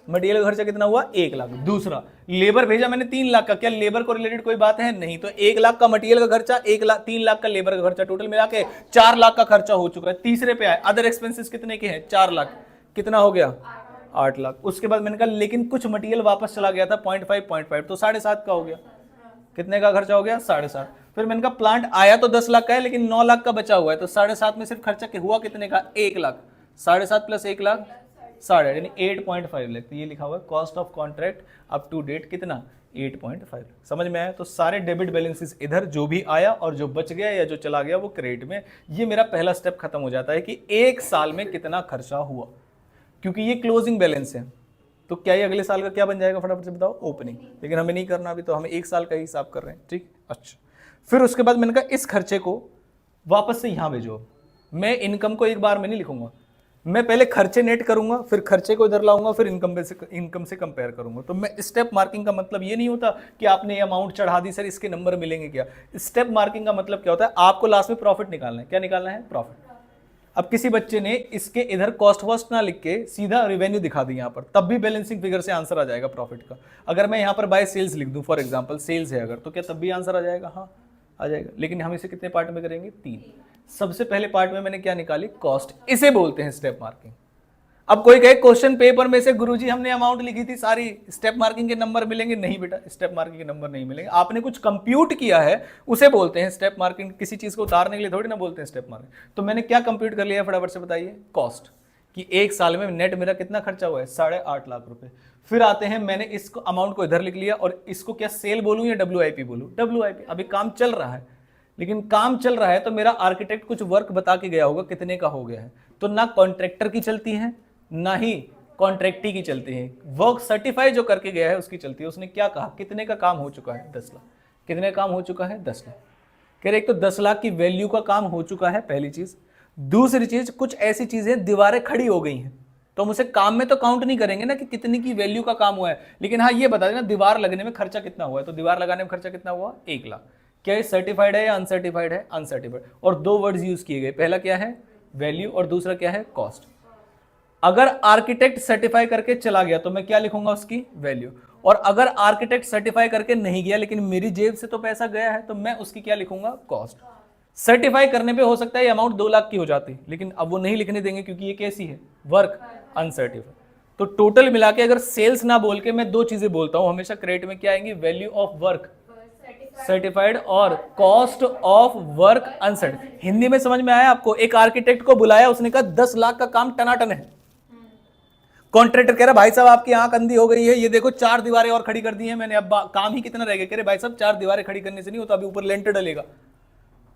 मटेरियल का खर्चा कितना हुआ 1 लाख। दूसरा लेबर भेजा मैंने 3 लाख का, क्या लेबर को रिलेटेड कोई बात है? नहीं, तो 1 लाख का मटेरियल का खर्चा, 1 लाख 3 लाख का लेबर का खर्चा, टोटल मिला के 4 लाख का खर्चा हो चुका है। तीसरे पे आए अदर एक्सपेंसेस कितने के हैं 4 लाख, कितना हो गया 8 लाख। उसके बाद मैंने कहा लेकिन कुछ मटेरियल वापस चला गया था 0.5 तो 7.5 का हो गया, कितने का खर्चा हो गया 7.5। फिर मैंने कहा प्लांट आया तो 10 लाख का है लेकिन 9 लाख का बचा हुआ है, तो 7.5 में सिर्फ खर्चा हुआ कितने का 1 लाख, 7.5 प्लस 1 लाख 7.5 यानी 8.5 लाख। तो ये लिखा हुआ है cost of contract up to date कितना 8.5। समझ में आया? तो सारे डेबिट बैलेंसेस इधर, जो भी आया और जो बच गया या जो चला गया वो क्रेडिट में। ये मेरा पहला स्टेप खत्म हो जाता है कि एक साल में कितना खर्चा हुआ, क्योंकि ये क्लोजिंग बैलेंस है। तो क्या ये अगले साल का क्या बन जाएगा फटाफट से बताओ, ओपनिंग। लेकिन हमें नहीं करना अभी, तो हमें एक साल का ही हिसाब कर रहे हैं, ठीक। अच्छा, फिर उसके बाद मैंने कहा इस खर्चे को वापस से यहां भेजो। मैं इनकम को एक बार में नहीं लिखूंगा, मैं पहले खर्चे नेट करूंगा, फिर खर्चे को इधर लाऊंगा, फिर इनकम से कंपेयर करूंगा। तो मैं स्टेप मार्किंग का मतलब ये नहीं होता कि आपने ये अमाउंट चढ़ा दी सर इसके नंबर मिलेंगे क्या। स्टेप मार्किंग का मतलब क्या होता है, आपको लास्ट में प्रॉफिट निकालना है। क्या निकालना है? प्रॉफिट। अब किसी बच्चे ने इसके इधर कॉस्ट वॉस्ट ना लिख के सीधा रेवेन्यू दिखा दी यहाँ पर, तब भी बैलेंसिंग फिगर से आंसर आ जाएगा प्रॉफिट का। अगर मैं यहाँ पर बाय सेल्स लिख दूं, फॉर एग्जांपल सेल्स है अगर, तो क्या तब भी आंसर आ जाएगा? हाँ आ जाएगा। लेकिन हम इसे कितने पार्ट में करेंगे? 3। सबसे पहले पार्ट में मैंने क्या निकाली? कॉस्ट। इसे बोलते हैं स्टेप मार्किंग। अब कोई कहे क्वेश्चन पेपर में से गुरुजी हमने अमाउंट लिखी थी सारी, स्टेप मार्किंग के नंबर मिलेंगे? नहीं बेटा, स्टेप मार्किंग के नंबर नहीं मिलेंगे। आपने कुछ कंप्यूट किया है उसे बोलते हैं स्टेप मार्किंग। किसी चीज को उतारने के लिए थोड़ी ना बोलते हैं स्टेप मार्किंग। तो मैंने क्या कंप्यूट कर लिया फटाफट से बताइए? कॉस्ट, कि एक साल में नेट मेरा कितना खर्चा हुआ है 8.5 लाख रुपए। फिर आते हैं, मैंने इसको अमाउंट को इधर लिख लिया, और इसको क्या सेल बोलूं या WIP बोलूं? WIP। अभी काम चल रहा है, लेकिन काम चल रहा है तो मेरा आर्किटेक्ट कुछ वर्क बता के गया होगा कितने का हो गया है। तो ना कॉन्ट्रैक्टर की चलती है ना ही कॉन्ट्रैक्टी की चलती है, वर्क सर्टिफाई जो करके गया है उसकी चलती है। उसने क्या कहा, कितने का काम हो चुका है? 10 लाख। कितने काम हो चुका है? 10 लाख। कह रहे एक तो 10 लाख की वैल्यू का काम हो चुका है, पहली चीज। दूसरी चीज, कुछ ऐसी चीजें दीवारें खड़ी हो गई हैं, तो हम उसे काम में तो काउंट नहीं करेंगे ना कि कितनी की वैल्यू का काम हुआ है, लेकिन हाँ ये बता देना दीवार लगने में खर्चा कितना हुआ है। तो दीवार लगाने में खर्चा कितना हुआ? 1 लाख। क्या ये सर्टिफाइड है या अनसर्टिफाइड है? अनसर्टिफाइड। और 2 वर्ड्स यूज किए गए, पहला क्या है? वैल्यू, और दूसरा क्या है? कॉस्ट। अगर आर्किटेक्ट सर्टिफाई करके चला गया तो मैं क्या लिखूंगा? उसकी वैल्यू। और अगर आर्किटेक्ट सर्टिफाई करके नहीं गया लेकिन मेरी जेब से तो पैसा गया है, तो मैं उसकी क्या लिखूंगा? कॉस्ट। सर्टिफाई करने पे हो सकता है ये अमाउंट 2 लाख की हो जाती, लेकिन अब वो नहीं लिखने देंगे क्योंकि ये कैसी है? Work uncertified. तो टोटल मिला के अगर सेल्स ना बोल के मैं 2 चीजें बोलता हूं हमेशा क्रेडिट में, क्या आएंगी? वैल्यू ऑफ वर्क सर्टिफाइड और cost of work uncertified. Hindi में समझ में आया आपको? एक आर्किटेक्ट को बुलाया, उसने कहा 10 लाख का काम टनाटन है। कॉन्ट्रैक्टर कह रहा भाई साहब आपकी आंख अंधी हो गई है, ये देखो 4 दीवारें और खड़ी कर दी हैं मैंने, अब काम ही कितना रह गया? कह रहे भाई साहब 4 दीवारें खड़ी करने से नहीं होता, अभी ऊपर लेंटर डलेगा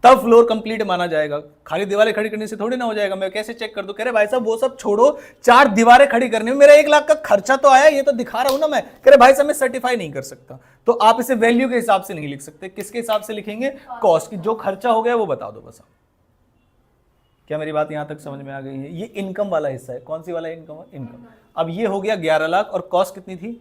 तब फ्लोर कंप्लीट माना जाएगा, खाली दीवारें खड़ी करने से थोड़ी ना हो जाएगा, मैं कैसे चेक कर दूं? कह रहे भाई साहब वो सब छोड़ो, 4 दीवारें खड़ी करने में मेरा 1 लाख का खर्चा तो आया, ये तो दिखा रहा हूं ना मैं। कह रहे भाई साहब मैं सर्टिफाई नहीं कर सकता। तो आप इसे वैल्यू के हिसाब से नहीं लिख सकते, किसके हिसाब से लिखेंगे? कॉस्ट की। जो खर्चा हो गया वो बता दो बस। क्या मेरी बात यहां तक समझ में आ गई है? ये इनकम वाला हिस्सा है। कौन सी वाला इनकम? इनकम। अब ये हो गया 11 लाख, और कॉस्ट कितनी थी?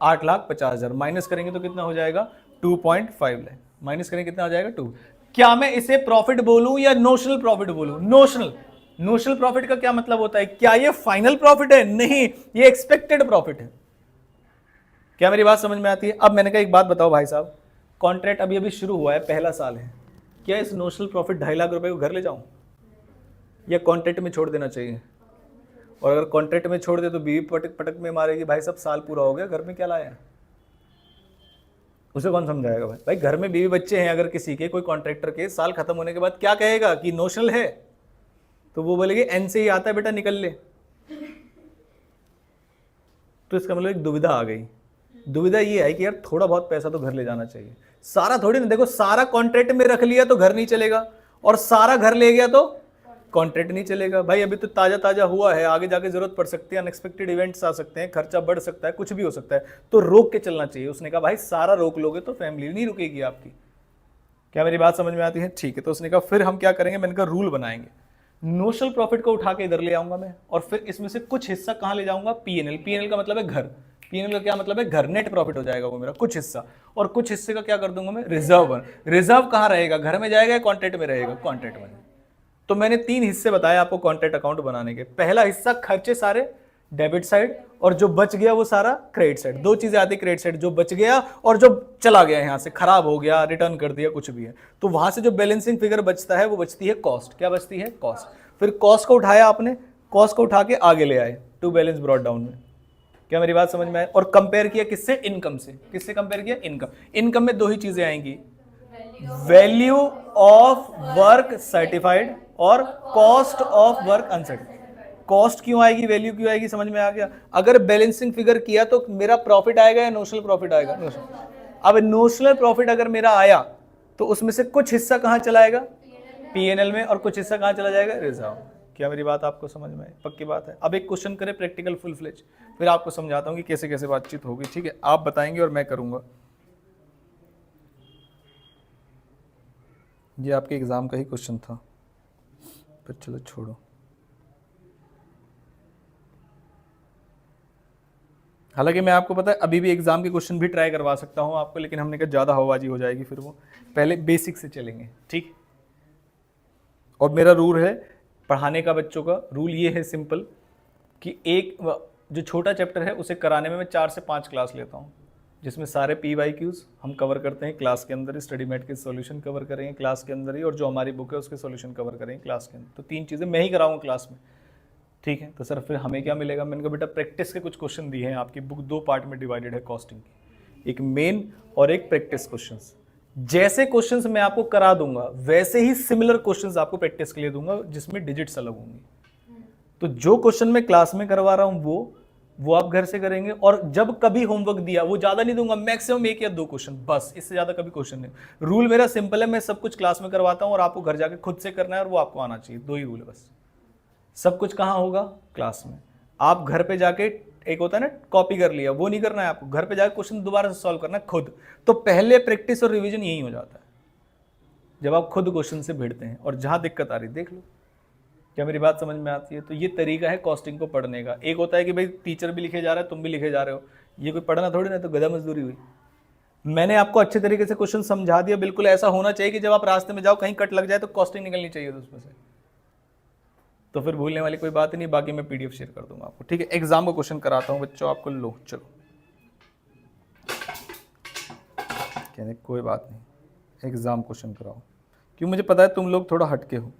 8,50,000। माइनस करेंगे तो कितना हो जाएगा? 2.5 लाख। माइनस करेंगे कितना आ जाएगा? 2। क्या मैं इसे प्रॉफिट बोलूं या नोशनल प्रॉफिट बोलूं? नोशनल। नोशनल प्रॉफिट का क्या मतलब होता है? क्या ये फाइनल प्रॉफिट है? नहीं, ये एक्सपेक्टेड प्रॉफिट है। क्या मेरी बात समझ में आती है? अब मैंने कहा एक बात बताओ भाई साहब, कॉन्ट्रैक्ट अभी अभी शुरू हुआ है, पहला साल है, क्या इस नोशनल प्रॉफिट 2.5 लाख रुपए को घर ले जाऊं या कॉन्ट्रैक्ट में छोड़ देना चाहिए? और अगर कॉन्ट्रैक्ट में छोड़ दे तो बीवी पटक पटक में मारेगी, भाई साहब साल पूरा हो गया घर में क्या लाया? उसे कौन समझाएगा भाई? भाई घर में बीवी बच्चे हैं अगर किसी के, कोई कॉन्ट्रैक्टर के, साल खत्म होने के बाद क्या कहेगा कि नोशनल है, तो वो बोलेगे एन से ही आता है बेटा, निकल ले। तो इसका मतलब एक दुविधा आ गई। दुविधा ये है कि यार थोड़ा बहुत पैसा तो घर ले जाना चाहिए। सारा थोड़ी ना, देखो सारा कॉन्ट्रैक्ट में रख लिया तो घर नहीं चलेगा, और सारा घर ले गया तो कॉन्ट्रैक्ट नहीं चलेगा। भाई अभी तो ताजा ताजा हुआ है, आगे जाके जरूरत पड़ सकती है, अनएक्सपेक्टेड इवेंट्स आ सकते हैं, खर्चा बढ़ सकता है, कुछ भी हो सकता है, तो रोक के चलना चाहिए। उसने कहा भाई सारा रोक लोगे तो फैमिली नहीं रुकेगी आपकी। क्या मेरी बात समझ में आती है? ठीक है। तो उसने कहा फिर हम क्या करेंगे, मैंने कहा रूल बनाएंगे, नोशनल प्रॉफिट को उठा के इधर ले आऊंगा मैं, और फिर इसमें से कुछ हिस्सा कहां ले जाऊंगा, पीएनएल। पीएनएल का मतलब है घर, पीएनएल का क्या मतलब है, घर। नेट प्रॉफिट हो जाएगा वो मेरा कुछ हिस्सा, और कुछ हिस्से का क्या कर दूंगा मैं, रिजर्व। रिजर्व कहां रहेगा, घर में जाएगा या कॉन्ट्रैक्ट में रहेगा, कॉन्ट्रैक्ट में। तो मैंने 3 हिस्से बताए आपको कॉन्ट्रैक्ट अकाउंट बनाने के। पहला हिस्सा खर्चे सारे डेबिट साइड, और जो बच गया वो सारा क्रेडिट साइड। 2 चीजें आती है क्रेडिट साइड, जो बच गया और जो चला गया यहां से, खराब हो गया, रिटर्न कर दिया, कुछ भी है, तो वहां से जो बैलेंसिंग फिगर बचता है वो बचती है कॉस्ट। क्या बचती है, कॉस्ट। फिर कॉस्ट को उठाया आपने, कॉस्ट को उठा के आगे ले आए टू बैलेंस ब्रॉट डाउन में। क्या मेरी बात समझ में आए? और कंपेयर किया किससे, इनकम से। किससे कंपेयर किया, इनकम। इनकम में 2 ही चीजें आएंगी, वैल्यू ऑफ वर्क सर्टिफाइड और cost of work uncertified. Cost क्यों आएगी, वैल्यू क्यों आएगी, समझ में आ गया? अगर बैलेंसिंग फिगर किया तो मेरा प्रॉफिट आएगा या नोशनल प्रॉफिट आएगा, नोशनल। अब नोशनल प्रॉफिट अगर मेरा आया तो उसमें से कुछ हिस्सा कहां चला जाएगा, पीएनएल में, और कुछ हिस्सा कहां चला जाएगा, रिजर्व। क्या मेरी बात आपको समझ में आई? पक्की बात है। अब एक क्वेश्चन करें प्रैक्टिकल फुल फ्लेज, फिर आपको समझाता हूं कि कैसे कैसे बातचीत होगी। ठीक है, आप बताएंगे और मैं करूंगा। ये आपके एग्जाम का ही क्वेश्चन था, पर चलो छोड़ो। हालांकि मैं आपको पता है अभी भी एग्जाम के क्वेश्चन भी ट्राई करवा सकता हूं आपको, लेकिन हमने कहा ज़्यादा हवाबाजी हो जाएगी, फिर वो पहले बेसिक से चलेंगे। ठीक। और मेरा रूल है पढ़ाने का, बच्चों का रूल ये है सिंपल, कि एक जो छोटा चैप्टर है उसे कराने में मैं 4 से 5 क्लास लेता हूँ, जिसमें सारे PYQs हम कवर करते हैं क्लास के अंदर ही, स्टडी मैट के सॉल्यूशन कवर करेंगे क्लास के अंदर ही, और जो हमारी बुक है उसके सॉल्यूशन कवर करेंगे क्लास के अंदर। तो 3 चीज़ें मैं ही कराऊंगा क्लास में। ठीक है। तो सर फिर हमें क्या मिलेगा, मैंने कहा बेटा प्रैक्टिस के कुछ क्वेश्चन दिए हैं, आपकी बुक 2 पार्ट में डिवाइडेड है कॉस्टिंग की, एक मेन और एक प्रैक्टिस क्वेश्चंस। जैसे क्वेश्चंस मैं आपको करा दूंगा वैसे ही सिमिलर क्वेश्चंस आपको प्रैक्टिस के लिए दूंगा, जिसमें डिजिट्स अलग होंगी। तो जो क्वेश्चन मैं क्लास में करवा रहा हूं वो आप घर से करेंगे, और जब कभी होमवर्क दिया वो ज्यादा नहीं दूंगा, मैक्सिमम 1 या 2 क्वेश्चन बस, इससे ज्यादा कभी क्वेश्चन नहीं। रूल मेरा सिंपल है, मैं सब कुछ क्लास में करवाता हूं और आपको घर जाके खुद से करना है, और वो आपको आना चाहिए। 2 ही रूल है बस। सब कुछ कहां होगा, क्लास में। आप घर पे जाके, एक होता है ना कॉपी कर लिया, वो नहीं करना है आपको, घर पे जाके क्वेश्चन दोबारा से सॉल्व करना है खुद। तो पहले प्रैक्टिस और रिवीजन यही हो जाता है, जब आप खुद क्वेश्चन से भिड़ते हैं, और जहां दिक्कत आ रही देख लो। क्या मेरी बात समझ में आती है? तो ये तरीका है कॉस्टिंग को पढ़ने का। एक होता है कि भाई टीचर भी लिखे जा रहा है, तुम भी लिखे जा रहे हो, ये कोई पढ़ना थोड़ी ना, तो गधा मजदूरी हुई। मैंने आपको अच्छे तरीके से क्वेश्चन समझा दिया, बिल्कुल ऐसा होना चाहिए कि जब आप रास्ते में जाओ कहीं कट लग जाए तो कॉस्टिंग निकलनी चाहिए उसमें से, तो फिर भूलने वाली कोई बात नहीं। बाकी मैं PDF शेयर कर दूंगा आपको। ठीक है। एग्जाम का क्वेश्चन कराता हूं बच्चों आपको, लो चलो। कहने कोई बात नहीं, एग्जाम क्वेश्चन कराओ, क्यों मुझे पता है तुम लोग थोड़ा हटके हो,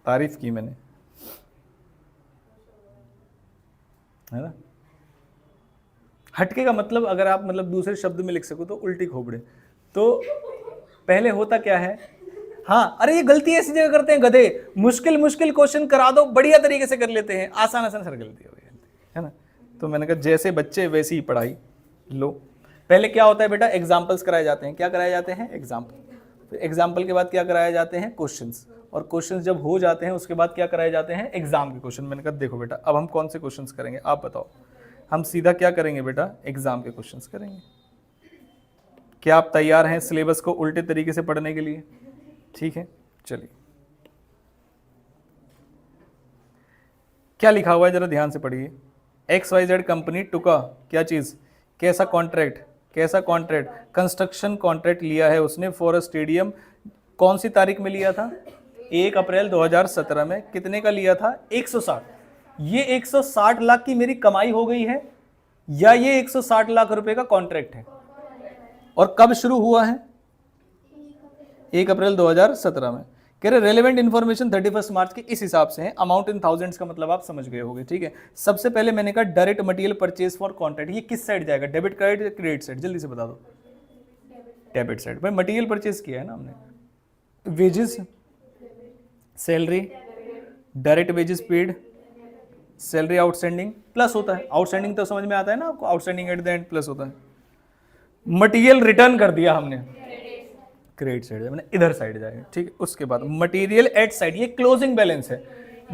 तारीफ की मैंने, है ना। हटके का मतलब अगर आप मतलब दूसरे शब्द में लिख सको तो उल्टी खोपड़े। तो पहले होता क्या है, हाँ अरे ये गलती ऐसी जगह करते हैं गधे, मुश्किल मुश्किल क्वेश्चन करा दो बढ़िया तरीके से कर लेते हैं, आसान आसान सर गलती हो गई, है ना। तो मैंने कहा जैसे बच्चे वैसी ही पढ़ाई। लो पहले क्या होता है बेटा, एग्जाम्पल्स कराए जाते हैं। क्या कराए जाते हैं, एग्जाम्पल। फिर एग्जाम्पल के बाद क्या कराए जाते हैं, क्वेश्चंस। और क्वेश्चंस जब हो जाते हैं उसके बाद क्या कराए जाते हैं, एग्जाम के क्वेश्चन। मैंने कहा देखो बेटा अब हम कौन से क्वेश्चंस करेंगे आप बताओ। हम सीधा क्या करेंगे बेटा, एग्जाम के क्वेश्चंस करेंगे। क्या आप तैयार हैं सिलेबस को उल्टे तरीके से पढ़ने के लिए? ठीक है चलिए, क्या लिखा हुआ है जरा ध्यान से पढ़िए। XYZ कंपनी टुका क्या चीज, कैसा कॉन्ट्रैक्ट, कैसा कॉन्ट्रैक्ट, कंस्ट्रक्शन कॉन्ट्रैक्ट लिया है उसने फॉर अ स्टेडियम। कौन सी तारीख में लिया था, 1 अप्रैल 2017 में। कितने का लिया था, 160। ये 160 लाख की मेरी कमाई हो गई है, या ये 160 लाख रुपए का कॉन्ट्रैक्ट है। और कब शुरू हुआ है, 1 अप्रैल 2017 में। कह रहे रेलेवेंट इन्फॉर्मेशन 31 मार्च के इस हिसाब से है, अमाउंट इन थाउजेंड्स का मतलब आप समझ गए होंगे, ठीक है। सबसे पहले मैंने कहा direct material purchase for contract, ये किस साइड जाएगा, डेबिट क्रेडिट या क्रेडिट साइड, जल्दी से बता दो। डेबिट साइड, भाई मटेरियल परचेज किया है ना हमने। Wages, salary, direct wages paid, salary outstanding plus होता है, आउटस्टैंडिंग तो समझ में आता है ना आपको, outstanding at the and plus होता है। मटेरियल रिटर्न कर दिया हमने, क्रेडिट साइड मैंने इधर साइड जाएगा, ठीक है। उसके बाद मटेरियल एट साइड, ये क्लोजिंग बैलेंस है,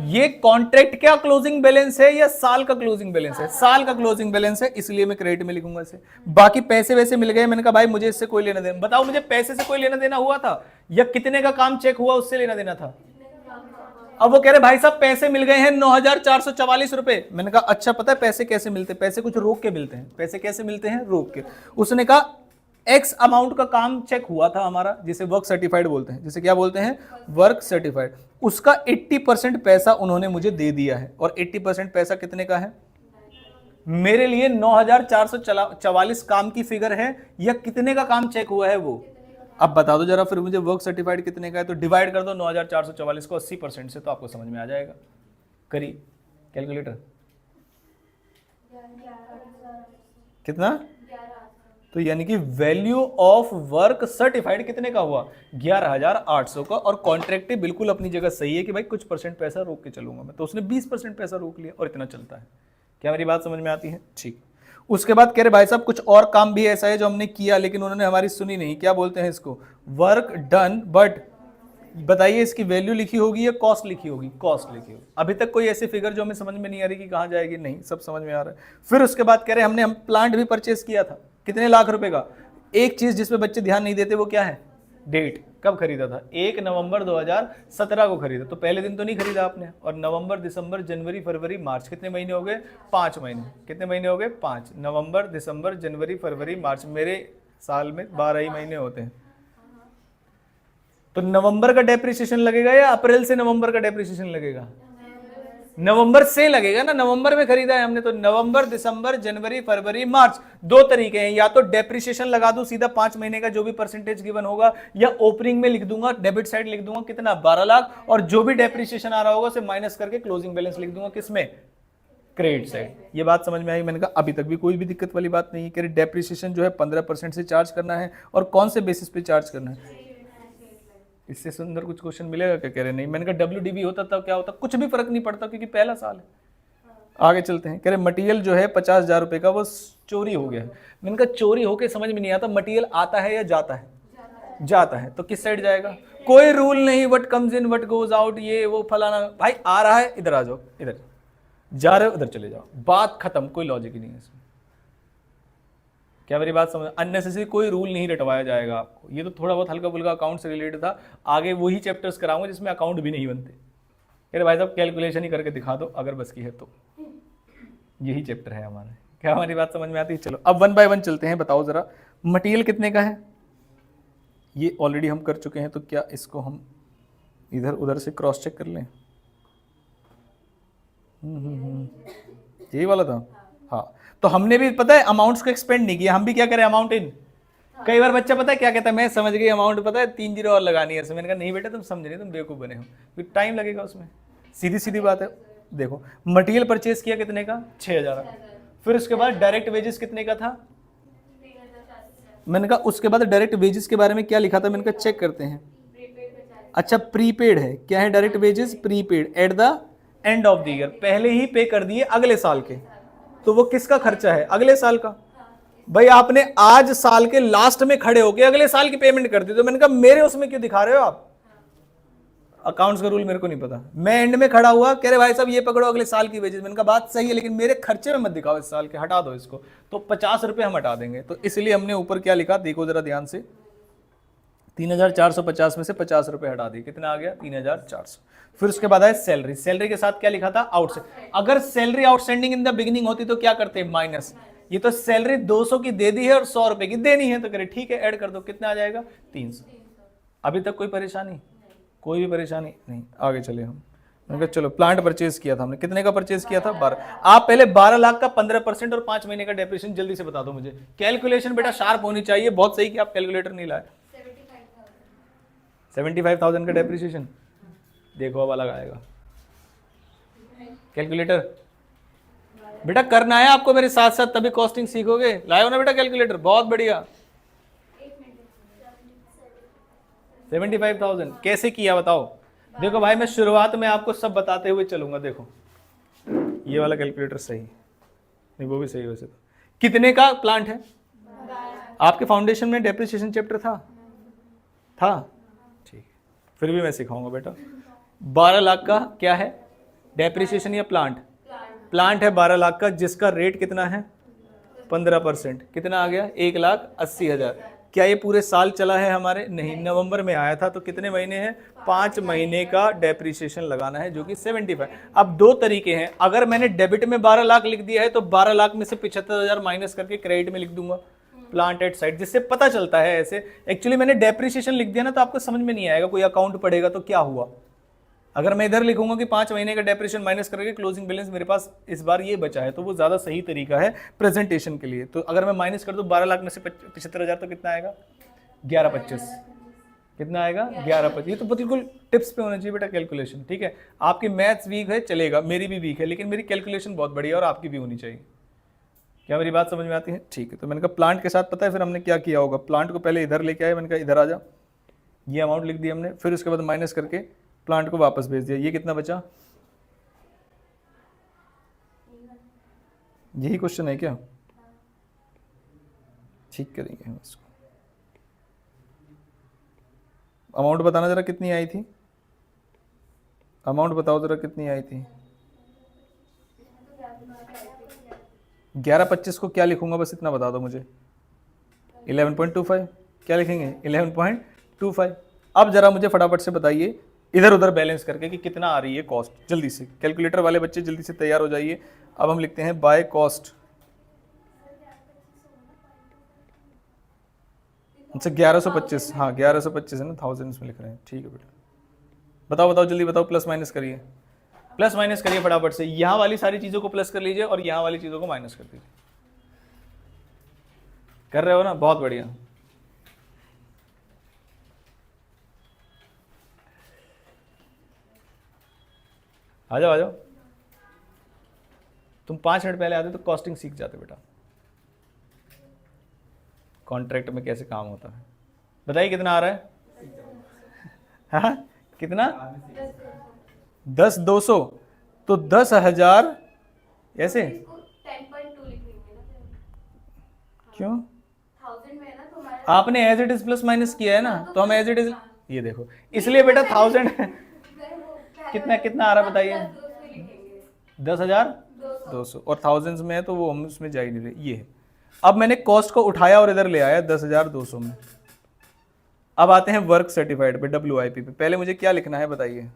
ये कॉन्ट्रैक्ट क्या क्लोजिंग बैलेंस है या साल का क्लोजिंग बैलेंस है, साल का क्लोजिंग बैलेंस है, इसलिए मैं क्रेडिट में लिखूंगा इसे। बाकी पैसे वैसे मिल गए, मैंने कहा भाई मुझे इससे कोई लेना देना, बताओ मुझे पैसे से कोई लेना देना हुआ था या कितने का काम चेक हुआ उससे लेना देना था। अब वो कह रहे भाई साहब पैसे मिल गए हैं 9,444 रुपए। मैंने कहा अच्छा, पता है पैसे कैसे मिलते हैं, पैसे कुछ रोक के मिलते हैं, पैसे कैसे मिलते हैं, रोक के। उसने कहा एक्स अमाउंट का काम चेक हुआ था हमारा, जिसे वर्क सर्टिफाइड बोलते हैं, जिसे क्या बोलते हैं, वर्क सर्टिफाइड, उसका 80% पैसा उन्होंने मुझे दे दिया है। और 80% पैसा कितने का है, मेरे लिए 9,444 काम की फिगर है या कितने का काम चेक हुआ है वो। अब बता दो जरा फिर मुझे वर्क सर्टिफाइड कितने का है, तो डिवाइड कर दो 9,444 को 80% से, तो आपको समझ में आ जाएगा। करिए कैलकुलेटर, कितना, तो यानी कि वैल्यू ऑफ वर्क सर्टिफाइड कितने का हुआ, 11,800 का। और कॉन्ट्रैक्टिव बिल्कुल अपनी जगह सही है कि भाई कुछ परसेंट पैसा रोक के चलूंगा मैं, तो उसने 20% पैसा रोक लिया और इतना चलता है। क्या मेरी बात समझ में आती है, ठीक। उसके बाद कह रहे भाई साहब कुछ और काम भी ऐसा है जो हमने किया लेकिन उन्होंने हमारी सुनी नहीं, क्या बोलते हैं इसको, वर्क डन बट, बताइए इसकी वैल्यू लिखी होगी या कॉस्ट लिखी होगी, कॉस्ट लिखी होगी। अभी तक कोई ऐसी फिगर जो हमें समझ में नहीं आ रही कि कहाँ जाएगी, नहीं, सब समझ में आ रहा है। फिर उसके बाद कह रहे हम प्लांट भी परचेस किया था, कितने लाख रुपए का। एक चीज जिसपे बच्चे ध्यान नहीं देते वो क्या है, डेट, कब खरीदा था, 1 नवंबर 2017 को खरीदा, तो पहले दिन तो नहीं खरीदा आपने। और नवंबर, दिसंबर, जनवरी, फरवरी, मार्च, कितने महीने हो गए, 5 महीने। कितने महीने हो गए, 5। नवंबर, दिसंबर, जनवरी, फरवरी, मार्च, मेरे साल में 12 ही महीने होते हैं। तो नवंबर का डेप्रिसिएशन लगेगा या अप्रैल से नवंबर का डेप्रिसिएशन लगेगा, नवंबर से लगेगा ना, नवंबर में खरीदा है हमने, तो नवंबर, दिसंबर, जनवरी, फरवरी, मार्च, 2 तरीके हैं, या तो डेप्रिसिएशन लगा दूं सीधा 5 महीने का जो भी परसेंटेज गिवन होगा, या ओपनिंग में लिख दूंगा, डेबिट साइड लिख दूंगा कितना, 12 लाख, और जो भी डेप्रिसिएशन आ रहा होगा उसे माइनस करके क्लोजिंग बैलेंस लिख दूंगा, किसमें, क्रेडिट साइड। ये बात समझ में आई। मैंने कहा अभी तक भी कोई भी दिक्कत वाली बात नहीं है। डेप्रिसिएशन जो है 15% से चार्ज करना है, और कौन से बेसिस पे चार्ज करना है, इससे सुंदर कुछ क्वेश्चन मिलेगा क्या, कह रहे नहीं। मैंने कहा WDV होता तब क्या होता, कुछ भी फर्क नहीं पड़ता क्योंकि पहला साल है। आगे चलते हैं, कह रहे मटेरियल जो है 50,000 रुपए का वो चोरी हो गया है। मैंने कहा चोरी होके समझ में नहीं आता, मटेरियल आता है या जाता है, जाता है, तो किस साइड जाएगा, कोई रूल नहीं, what comes in what goes out, ये वो फलाना, भाई आ रहा है इधर आ जाओ, इधर जा रहे हो उधर चले जाओ, बात खत्म, कोई लॉजिक ही नहीं है इसमें। क्या मेरी बात समझ, अननेसेसरी कोई रूल नहीं रटवाया जाएगा आपको। ये तो थोड़ा बहुत हल्का फुल्का अकाउंट से रिलेटेड था, आगे वही चैप्टर्स कराऊंगा जिसमें अकाउंट भी नहीं बनते। अरे भाई साहब कैलकुलेशन ही करके दिखा दो अगर बस की है तो, यही चैप्टर है हमारा। क्या हमारी बात समझ में आती है। चलो अब 1 बाय 1 चलते हैं। बताओ जरा मटेरियल कितने का है, ये ऑलरेडी हम कर चुके हैं, तो क्या इसको हम इधर उधर से क्रॉस चेक कर लें। यही वाला था, हाँ। तो हमने भी पता है अमाउंट्स को एक्सपेंड नहीं किया, हम भी क्या करें, अमाउंट इन। कई बार बच्चा पता है क्या कहता है, मैं समझ गई अमाउंट, पता है 3 जीरो और लगानी है इसमें। मैंने कहा नहीं बेटा तुम समझ नहीं, तुम बेवकूफ बने हो, फिर टाइम लगेगा उसमें। सीधी सीधी बात है। देखो मटेरियल परचेज किया कितने का, 6,000। फिर उसके बाद डायरेक्ट वेजेस कितने का था, मैंने कहा उसके बाद डायरेक्ट वेजेस के बारे में क्या लिखा था, मैंने कहा चेक करते हैं। अच्छा प्रीपेड है, क्या है direct wages, prepaid eight the end of the year, पहले ही पे कर दिए अगले साल के, तो वो किसका खर्चा है, अगले साल का। भाई आपने आज साल के लास्ट में खड़े होके अगले साल की पेमेंट कर दी, तो मैंने कहा मेरे उसमें क्यों दिखा रहे हो आप, अकाउंट्स का रूल मेरे को नहीं पता। मैं एंड में खड़ा हुआ, कह रहे भाई साहब ये पकड़ो अगले साल की वेजेस, मैंने कहा बात सही है लेकिन मेरे खर्चे में मत दिखाओ इस साल के, हटा दो इसको, तो 50 रुपए हम हटा देंगे। तो इसलिए हमने ऊपर क्या लिखा, देखो जरा ध्यान से, 3,450 में से 50 रुपए हटा दिए, कितना आ गया, 3,400। फिर उसके बाद है सैलरी, सैलरी के साथ क्या लिखा था, आउटस्टैंडिंग। अगर salary outstanding in the beginning होती तो क्या करते, माइनस। ये तो सैलरी 200 की दे दी है और 100 रुपए की देनी है, तो करे ठीक है ऐड कर दो, कितना आ जाएगा, 300। अभी तक कोई परेशानी, कोई भी परेशानी नहीं। आगे चले हम, मैंने कहा चलो प्लांट परचेज किया था हमने, कितने का परचेज किया था, 12। आप पहले 12 लाख का 15% और 5 महीने का डेप्रिसिएशन जल्दी से बता दो मुझे। कैलकुलेशन बेटा शार्प होनी चाहिए, बहुत सही कि आप कैलकुलेटर नहीं लाए। 75,000 का डेप्रिसिएशन, देखो अब अलग आएगा। कैलकुलेटर बेटा करना है आपको मेरे साथ साथ, तभी कॉस्टिंग सीखोगे। लाए हो ना बेटा कैलकुलेटर, बहुत बढ़िया। 75,000 कैसे किया बताओ। देखो भाई मैं शुरुआत में आपको सब बताते हुए चलूंगा। देखो ये वाला कैलकुलेटर सही नहीं, वो भी सही वैसे तो। कितने का प्लांट है आपके फाउंडेशन में? डेप्रिसिएशन चैप्टर था ठीक, फिर भी मैं सिखाऊंगा बेटा। 12 लाख का क्या है डेप्रिसिएशन या प्लांट? प्लांट है 12 लाख का, जिसका रेट कितना है 15%। कितना आ गया 1,80,000। क्या ये पूरे साल चला है हमारे? नहीं, नवंबर में आया था। तो कितने महीने हैं? 5 महीने का डेप्रिसिएशन लगाना है, जो कि 75। अब दो तरीके हैं, अगर मैंने डेबिट में 12 लाख लिख दिया है तो 12 लाख में से 75,000 माइनस करके क्रेडिट में लिख दूंगा प्लांट एट साइड, जिससे पता चलता है ऐसे। एक्चुअली मैंने डेप्रिसिएशन लिख दिया ना तो आपको समझ में नहीं आएगा, कोई अकाउंट पढ़ेगा तो क्या हुआ। अगर मैं इधर लिखूंगा कि 5 महीने का डेप्रिसिएशन माइनस करके क्लोजिंग बैलेंस मेरे पास इस बार ये बचा है, तो वो ज्यादा सही तरीका है प्रेजेंटेशन के लिए। तो अगर मैं माइनस कर दूं 12 लाख में से 75,000 तो कितना आएगा? 11,25। कितना आएगा? 11,25। ये तो बिल्कुल टिप्स पे होना चाहिए बेटा कैलकुलेशन, ठीक है। आपकी मैथ्स वीक है चलेगा, मेरी भी वीक है, लेकिन मेरी कैलकुलेशन बहुत बढ़िया और आपकी भी होनी चाहिए। क्या मेरी बात समझ में आती है? ठीक है। तो मैंने कहा प्लांट के साथ पता है फिर हमने क्या किया होगा। प्लांट को पहले इधर लेके आए, मैंने कहा इधर आ जा, ये अमाउंट लिख दिया हमने, फिर उसके बाद माइनस करके प्लांट को वापस भेज दिया। ये कितना बचा? यही क्वेश्चन है क्या? ठीक करेंगे हम इसको। अमाउंट बताना जरा कितनी आई थी, अमाउंट बताओ जरा कितनी आई थी। 11,25 को क्या लिखूंगा बस इतना बता दो मुझे। 11.25 क्या लिखेंगे? 11.25। अब जरा मुझे फटाफट से बताइए इधर उधर बैलेंस करके कि कितना आ रही है कॉस्ट। जल्दी से कैलकुलेटर वाले बच्चे जल्दी से तैयार हो जाइए। अब हम लिखते हैं बाय कॉस्ट। अच्छा 1125, हाँ 1125 है ना, थाउजेंड्स में लिख रहे हैं, ठीक है बेटा। बताओ बताओ जल्दी बताओ, प्लस माइनस करिए, प्लस माइनस करिए फटाफट से। यहाँ वाली सारी चीज़ों को प्लस कर लीजिए और यहाँ वाली चीज़ों को माइनस कर दीजिए। कर रहे हो ना, बहुत बढ़िया। आ जाओ आ जाओ, तुम 5 मिनट पहले आते तो कॉस्टिंग सीख जाते बेटा, कॉन्ट्रैक्ट में कैसे काम होता है। बताइए कितना आ रहा है? हाँ कितना? 10,200। तो 10,000 ऐसे क्यों? आपने as it is plus minus किया है ना, तो हम एज इट इज, ये देखो इसलिए बेटा 1000 कितना कितना आ रहा बताइए? 10,200 और थाउजेंड्स में है तो वो हम उसमें जा ही नहीं रहे। ये है। अब मैंने कॉस्ट को उठाया और इधर ले आया 10,200 में। अब आते हैं वर्क सर्टिफाइड पे, WIP पे। पहले मुझे क्या लिखना है बताइए?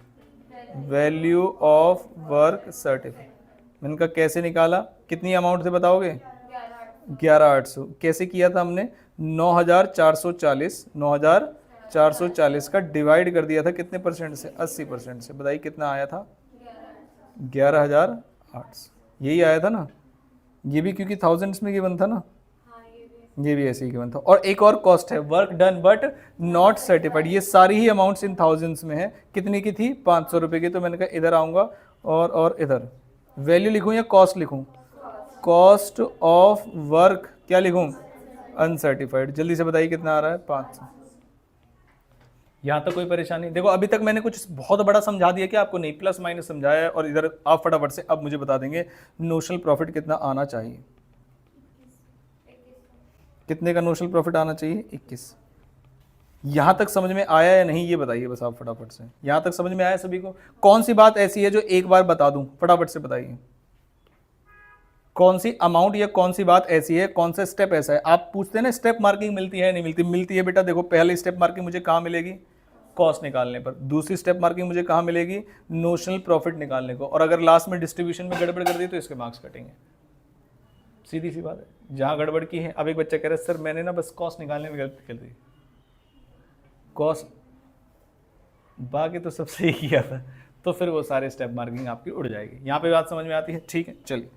Value of work certified. मैंने कहा कैसे निकाला, कितनी अमाउंट से बताओगे? 11,800। कैसे किया था हमने? 9,440, 9,440 का डिवाइड कर दिया था कितने परसेंट से? 80% से। बताइए कितना आया था? 11,800। यही आया था ना, ये भी क्योंकि थाउजेंड्स में गिवन था ना, ये भी ऐसे ही गिवन था। और एक और कॉस्ट है work done but not certified. ये सारी ही अमाउंट्स इन थाउजेंड्स में है। कितनी की थी? 500 रुपये की। तो मैंने कहा इधर आऊँगा और इधर वैल्यू लिखूँ या कॉस्ट लिखूँ? कॉस्ट ऑफ वर्क क्या लिखूँ? अनसर्टिफाइड। जल्दी से बताइए कितना आ रहा है? 500। यहाँ तक कोई परेशानी? देखो अभी तक मैंने कुछ बहुत बड़ा समझा दिया कि आपको नहीं, प्लस माइनस समझाया है। और इधर आप फटाफट से अब मुझे बता देंगे नोशनल प्रॉफिट कितना आना चाहिए। कितने का नोशनल प्रॉफिट आना चाहिए? 21। यहाँ तक समझ में आया या नहीं ये बताइए बस आप फटाफट से। यहाँ तक समझ में आया सभी को? कौन सी बात ऐसी है जो एक बार बता दूं? फटाफट से बताइए कौन सी अमाउंट या कौन सी बात ऐसी है, कौन सा स्टेप ऐसा है। आप पूछते हैं ना स्टेप मार्किंग मिलती है नहीं मिलती? मिलती है बेटा। देखो पहली स्टेप मार्किंग मुझे कहाँ मिलेगी? कॉस्ट निकालने पर। दूसरी स्टेप मार्किंग मुझे कहाँ मिलेगी? नोशनल प्रॉफिट निकालने को। और अगर लास्ट में डिस्ट्रीब्यूशन में गड़बड़ कर दी तो इसके मार्क्स कटेंगे। सीधी सी बात है। जहाँ गड़बड़ की है, अब एक बच्चा कह रहा है सर मैंने ना बस कॉस्ट निकालने में गलती कर दी, कॉस्ट बाकी तो सब सही किया था, तो फिर वो सारे स्टेप मार्किंग आपकी उड़ जाएगी। यहाँ पे बात समझ में आती है? ठीक है चलिए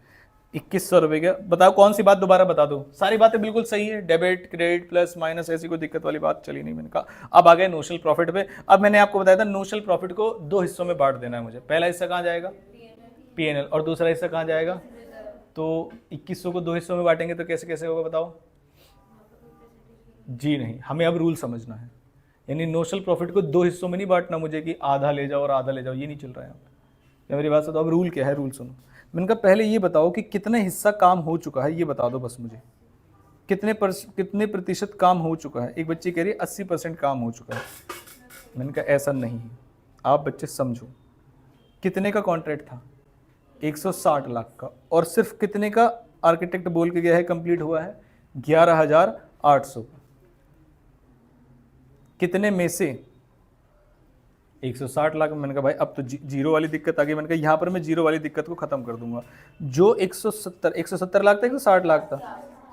2100 रुपये का। बताओ कौन सी बात दोबारा बता दो, सारी बातें बिल्कुल सही है, डेबिट क्रेडिट प्लस माइनस ऐसी कोई दिक्कत वाली बात चली नहीं। मैंने कहा अब आ गए नोशनल प्रॉफिट पे। अब मैंने आपको बताया था नोशनल प्रॉफिट को दो हिस्सों में बांट देना है मुझे। पहला हिस्सा कहाँ जाएगा, पीएनएल, और दूसरा हिस्सा कहाँ जाएगा। तो 2100 को दो हिस्सों में बांटेंगे तो कैसे कैसे होगा बताओ। जी नहीं, हमें अब रूल समझना है, यानी नोशनल प्रॉफिट को दो हिस्सों में नहीं बांटना मुझे कि आधा ले जाओ और आधा ले जाओ, ये नहीं चल रहा है यहाँ पे। क्या मेरी बात से, तो अब रूल क्या है, रूल सुनो। मैंने कहा पहले ये बताओ कि कितने हिस्सा काम हो चुका है, ये बता दो बस मुझे। कितने प्रतिशत काम हो चुका है। एक बच्ची कह रही है 80% काम हो चुका है। मैंने कहा ऐसा नहीं है, आप बच्चे समझो। कितने का कॉन्ट्रैक्ट था, 160 लाख का, और सिर्फ कितने का आर्किटेक्ट बोल के गया है कंप्लीट हुआ है, 11,800 का। कितने में से 160 लाख। मैंने कहा भाई अब तो जीरो वाली दिक्कत आ गई। मैंने कहा यहाँ पर मैं जीरो वाली दिक्कत को खत्म कर दूंगा। जो 170 लाख था, 160 लाख था,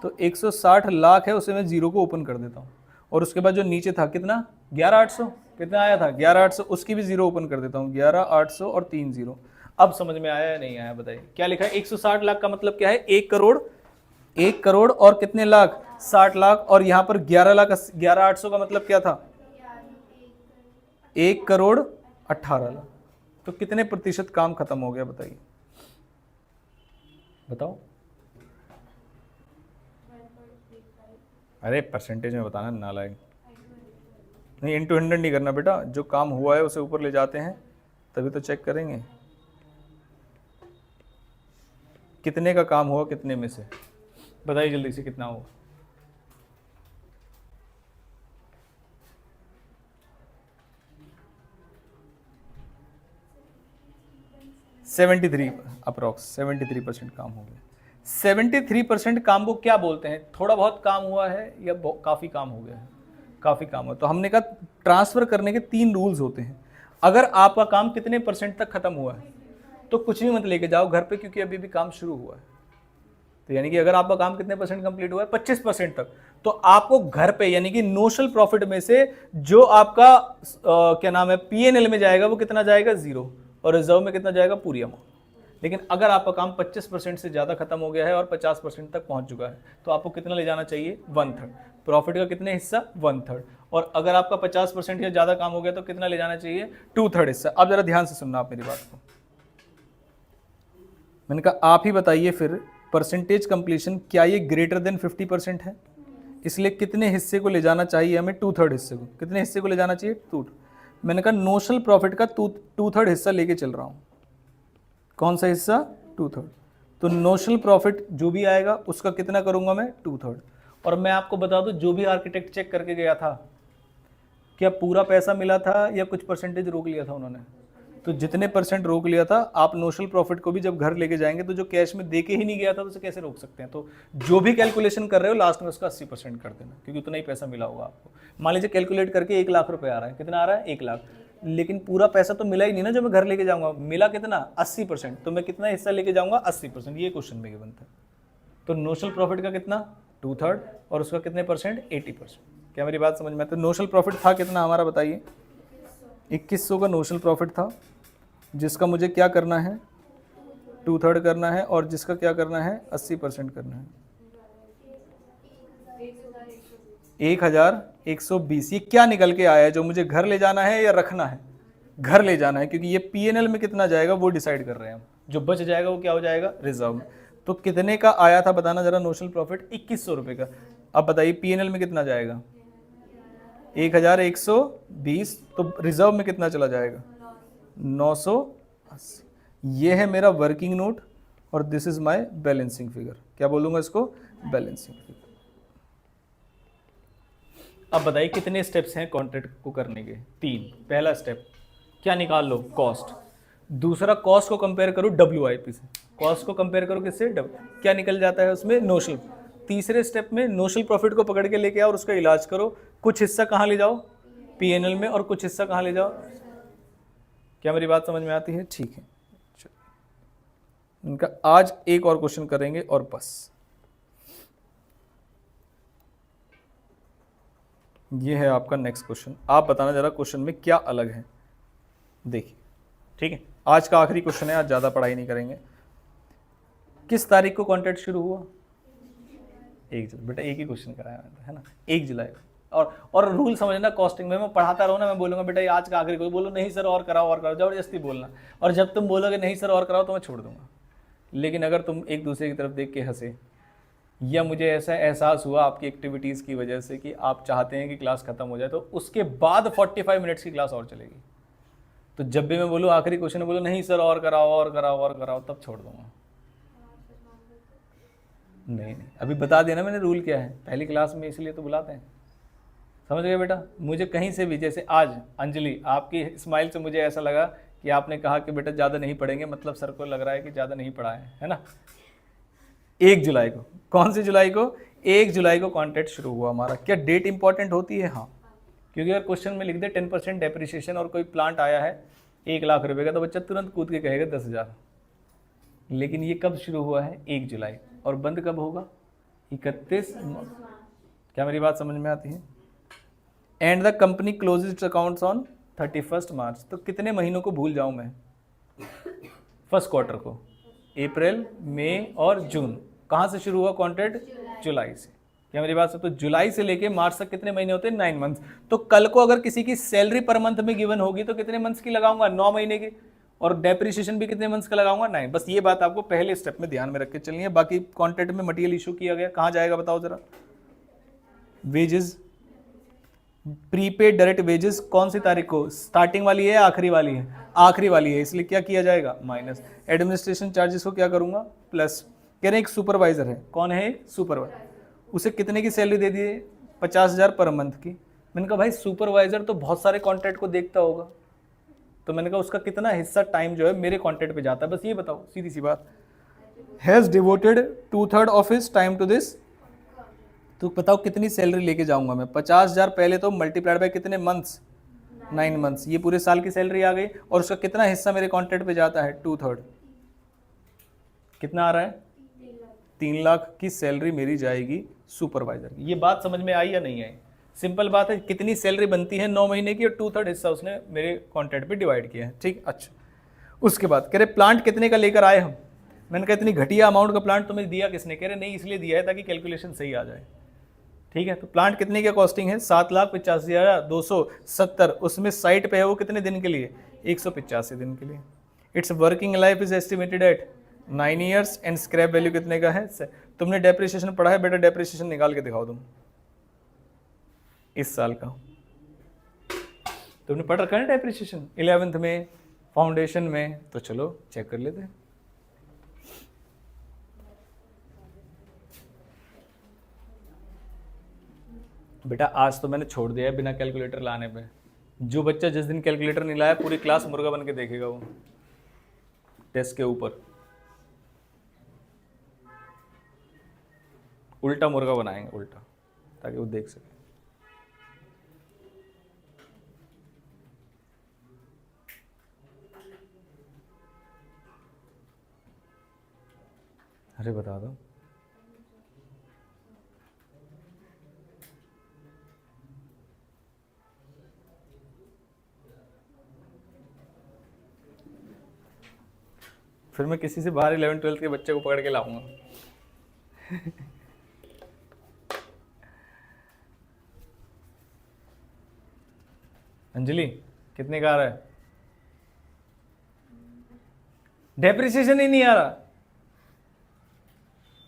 तो 160 लाख है उसे मैं जीरो को ओपन कर देता हूँ, और उसके बाद जो नीचे था कितना 11,800, कितना आया था 11,800, उसकी भी जीरो ओपन कर देता हूँ, 11,800 और 3 जीरो। अब समझ में आया या नहीं आया बताइए। क्या लिखा है, 160 लाख का मतलब क्या है, 1 करोड़, 1 करोड़ और कितने लाख, 60 लाख, और यहाँ पर 11 लाख 11,800 का मतलब क्या था, 1 करोड़ 18 लाख। तो कितने प्रतिशत काम खत्म हो गया बताइए, बताओ। अरे परसेंटेज में बताना नालायक। नहीं, इंटू 100 नहीं करना बेटा, जो काम हुआ है उसे ऊपर ले जाते हैं तभी तो चेक करेंगे कितने का काम हुआ, कितने में से। बताइए जल्दी से कितना हुआ। 73 अप्रॉक्स 73% काम हो गया। 73% काम को क्या बोलते हैं, थोड़ा बहुत काम हुआ है या काफ़ी काम हो गया है, काफ़ी काम हुआ। तो हमने कहा ट्रांसफ़र करने के 3 रूल्स होते हैं। अगर आपका काम कितने परसेंट तक खत्म हुआ है तो कुछ भी मत लेके जाओ घर पे, क्योंकि अभी भी काम शुरू हुआ है। तो यानी कि अगर आपका काम कितने परसेंट कंप्लीट हुआ है, 25% तक, तो आपको घर पे यानी कि नोशनल प्रॉफिट में से जो आपका क्या नाम है पीएनएल में जाएगा वो कितना जाएगा, 0, और रिजर्व में कितना जाएगा, पूरी अमाउंट। लेकिन अगर आपका काम 25% से ज़्यादा खत्म हो गया है और 50% तक पहुंच चुका है तो आपको कितना ले जाना चाहिए, 1/3। प्रॉफिट का कितने हिस्सा, 1/3। और अगर आपका 50% या ज़्यादा काम हो गया तो कितना ले जाना चाहिए, 2/3 हिस्सा। अब जरा ध्यान से सुनना आप मेरी बात को। मैंने कहा आप ही बताइए फिर, परसेंटेज कंप्लीशन क्या ये ग्रेटर देन 50% है, इसलिए कितने हिस्से को ले जाना चाहिए हमें, 2/3 हिस्से को। कितने हिस्से को ले जाना चाहिए, 2। मैंने कहा नोशनल प्रॉफिट का 2/3 हिस्सा लेके चल रहा हूँ। कौन सा हिस्सा, 2/3। तो नोशनल प्रॉफिट जो भी आएगा उसका कितना करूंगा मैं, 2/3। और मैं आपको बता दूं, जो भी आर्किटेक्ट चेक करके गया था क्या पूरा पैसा मिला था या कुछ परसेंटेज रोक लिया था उन्होंने, तो जितने परसेंट रोक लिया था, आप नोशनल प्रॉफिट को भी जब घर लेके जाएंगे तो जो कैश में दे के ही नहीं गया था तो उसे कैसे रोक सकते हैं। तो जो भी कैलकुलेशन कर रहे हो लास्ट में उसका 80% कर देना, क्योंकि उतना ही पैसा मिला होगा आपको। मान लीजिए कैलकुलेट करके 1 लाख रुपए आ रहा है, कितना आ रहा है, 1 लाख, लेकिन पूरा पैसा तो मिला ही नहीं ना जो मैं घर लेके जाऊंगा। मिला कितना, 80%, तो मैं कितना हिस्सा लेके जाऊंगा, 80%। ये क्वेश्चन में गिवन था। तो नोशनल प्रॉफिट का कितना, 2/3, और उसका कितने परसेंट, 80%। क्या मेरी बात समझ में? तो नोशनल प्रॉफिट था कितना हमारा बताइए, 2100 का नोशनल प्रॉफिट था, जिसका मुझे क्या करना है, 2/3 करना है, और जिसका क्या करना है, 80% करना है, 1120। ये क्या निकल के आया है, जो मुझे घर ले जाना है या रखना है, घर ले जाना है, क्योंकि ये पीएनएल में कितना जाएगा वो डिसाइड कर रहे हैं हम। जो बच जाएगा वो क्या हो जाएगा, रिजर्व में। तो कितने का आया था बताना जरा नोशनल प्रॉफिट, 2100 रुपये का। अब बताइए पीएनएल में कितना जाएगा, 1120। तो रिजर्व में कितना चला जाएगा, 980। ये है मेरा वर्किंग नोट और this is my balancing figure. क्या बोलूंगा इसको, बैलेंसिंग फिगर। अब बताइए कितने स्टेप्स हैं कॉन्ट्रैक्ट को करने के, 3। पहला स्टेप क्या निकाल लो, कॉस्ट। दूसरा कॉस्ट को कंपेयर करो WIP से, कॉस्ट को कंपेयर करो किससे, क्या निकल जाता है उसमें, नोशनल। तीसरे स्टेप में नोशनल प्रॉफिट को पकड़ के लेके आओ और उसका इलाज करो। कुछ हिस्सा कहाँ ले जाओ, पीएनएल में, और कुछ हिस्सा कहाँ ले जाओ। क्या मेरी बात समझ में आती है, ठीक है। इनका आज एक और क्वेश्चन करेंगे और बस। ये है आपका नेक्स्ट क्वेश्चन। आप बताना जरा क्वेश्चन में क्या अलग है, देखिए, ठीक है। आज का आखिरी क्वेश्चन है, आज ज़्यादा पढ़ाई नहीं करेंगे। किस तारीख को कॉन्ट्रैक्ट शुरू हुआ? 1 जुलाई। बेटा एक ही क्वेश्चन कराया मैंने तो, है ना, 1 जुलाई को। और रूल समझना, कॉस्टिंग में मैं पढ़ाता रहूँ ना, मैं बोलूँगा बेटा ये आज का आखिरी कोई, बोलो नहीं सर और कराओ, जबरदस्ती बोलना। और जब तुम बोलोगे नहीं सर और कराओ तो मैं छोड़ दूंगा। लेकिन अगर तुम एक दूसरे की तरफ देख के हंसे, या मुझे ऐसा एहसास हुआ आपकी एक्टिविटीज़ की वजह से कि आप चाहते हैं कि क्लास खत्म हो जाए, तो उसके बाद 45 मिनट्स की क्लास और चलेगी। तो जब भी मैं बोलूँ आखिरी क्वेश्चन बोलो नहीं सर और कराओ, तब छोड़ दूंगा। नहीं, अभी बता देना मैंने रूल क्या है, पहली क्लास में इसलिए तो बुलाते हैं। समझ गए बेटा? मुझे कहीं से भी, जैसे आज अंजलि आपकी स्माइल से मुझे ऐसा लगा कि आपने कहा कि बेटा ज़्यादा नहीं पढ़ेंगे, मतलब सर को लग रहा है कि ज़्यादा नहीं पढ़ा है ना। 1 जुलाई को, कौन सी जुलाई को? 1 जुलाई को कॉन्ट्रैक्ट शुरू हुआ हमारा। क्या डेट इंपॉर्टेंट होती है? हाँ, क्योंकि अगर क्वेश्चन में लिख दे 10% डेप्रिसिएशन और कोई प्लांट आया है 1 लाख रुपए का, तो बच्चा तुरंत कूद के कहेगा 10,000। लेकिन ये कब शुरू हुआ है? 1 जुलाई। और बंद कब होगा? 31। क्या मेरी बात समझ में आती है? And the company closes its accounts on 31 March. तो कितने महीनों को भूल जाऊं मैं? फर्स्ट क्वार्टर को, अप्रैल, मई और जून। कहाँ से शुरू हुआ कॉन्ट्रैक्ट? जुलाई से। क्या मेरी बात? तो जुलाई से लेके मार्च तक कितने महीने होते हैं? 9 मंथ्स। तो कल को अगर किसी की सैलरी पर मंथ में गिवन होगी तो कितने मंथ्स की लगाऊंगा? 9 महीने की। और डेप्रिसिएशन भी कितने मंथ्स का लगाऊंगा? 9। बस ये बात आपको पहले स्टेप में ध्यान में रख के चलनी है। बाकी कॉन्ट्रैक्ट में मटेरियल इशू किया गया, कहाँ जाएगा बताओ जरा? वेजेस, प्रीपेड डायरेक्ट वेजेस कौन सी तारीख को? स्टार्टिंग वाली है या आखिरी वाली है? आखिरी वाली है, इसलिए क्या किया जाएगा? माइनस। एडमिनिस्ट्रेशन चार्जेस को क्या करूंगा? प्लस। कह रहे हैं एक सुपरवाइजर है, कौन है? सुपरवाइजर। उसे कितने की सैलरी दे दी है? 50,000 पर मंथ की। मैंने कहा भाई सुपरवाइजर तो बहुत सारे कॉन्ट्रैक्ट को देखता होगा, तो मैंने कहा उसका कितना हिस्सा टाइम जो है मेरे कॉन्ट्रैक्ट पे जाता है, बस ये बताओ, सीधी सी बात। Has devoted 2/3 of his time to this. तो बताओ कितनी सैलरी लेके जाऊंगा मैं? 50,000 पहले तो मल्टीप्लाइड बाय कितने मंथ्स? 9 मंथ्स। ये पूरे साल की सैलरी आ गई। और उसका कितना हिस्सा मेरे कॉन्ट्रैक्ट पे जाता है? 2/3। कितना आ रहा है? 3 लाख की सैलरी मेरी जाएगी सुपरवाइजर। ये बात समझ में आई या नहीं आई? सिंपल बात है, कितनी सैलरी बनती है 9 महीने की, और 2/3 हिस्सा उसने मेरे कॉन्ट्रैक्ट पे डिवाइड किया है। ठीक, अच्छा। उसके बाद कह रहे प्लांट कितने का लेकर आए हम? मैंने कहा इतनी घटिया अमाउंट का प्लांट तुम्हें दिया किसने? कह रहे नहीं इसलिए दिया है ताकि कैलकुलेशन सही आ जाए। ठीक है, तो प्लांट कितने की कॉस्टिंग है? 7,85,270। उसमें साइट पे है वो कितने दिन के लिए? 185 दिन के लिए। It's working life is estimated at 9 years and scrap value कितने का है? तुमने डेप्रिसिएशन पढ़ा है बेटा? डेप्रिसिएशन निकाल के दिखाओ तुम इस साल का। तुमने पढ़ रखा है डेप्रिसिएशन 11th में, फाउंडेशन में? तो चलो चेक कर लेते हैं। बेटा आज तो मैंने छोड़ दिया है बिना कैलकुलेटर लाने पे। जो बच्चा जिस दिन कैलकुलेटर नहीं लाया पूरी क्लास मुर्गा बन के देखेगा वो टेस्ट के ऊपर। उल्टा मुर्गा बनाएंगे, उल्टा, ताकि वो देख सके। अरे बता दो। फिर मैं किसी से बाहर 11th-12th के बच्चे को पकड़ के लाऊंगा। अंजलि कितने का आ रहा है? डेप्रिसिएशन ही नहीं आ रहा।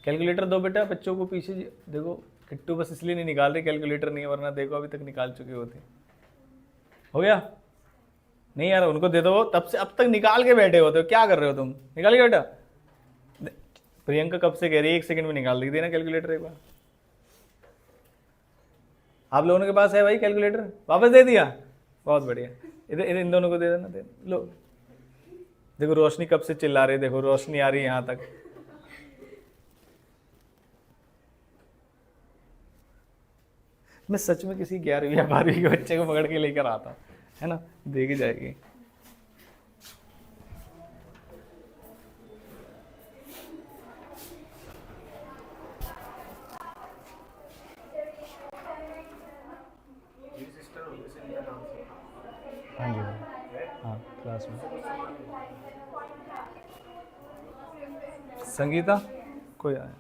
कैलकुलेटर दो बेटा बच्चों को। पीछे देखो किट्टू बस इसलिए नहीं निकाल रही, कैलकुलेटर नहीं है, वरना देखो अभी तक निकाल चुके होते। हो गया? नहीं यार उनको दे दो, तब से अब तक निकाल के बैठे होते हो। क्या कर रहे हो तुम? निकाल के बेटा। प्रियंका कब से कह रही है 1 सेकंड में निकाल देगी। देना कैलकुलेटर एक बार। आप लोगों के पास है भाई कैलकुलेटर? वापस दे दिया, बहुत बढ़िया। इधर इधर इन दोनों को दे देना। दे लो। देखो रोशनी कब से चिल्ला रही है, देखो रोशनी आ रही है यहां तक। मैं सच में किसी 11वीं या 12वीं के बच्चे को पकड़ के लेकर आता, है ना, देखी जाएगी। हाँ जी, हाँ क्लास में संगीता कोई आया नहीं।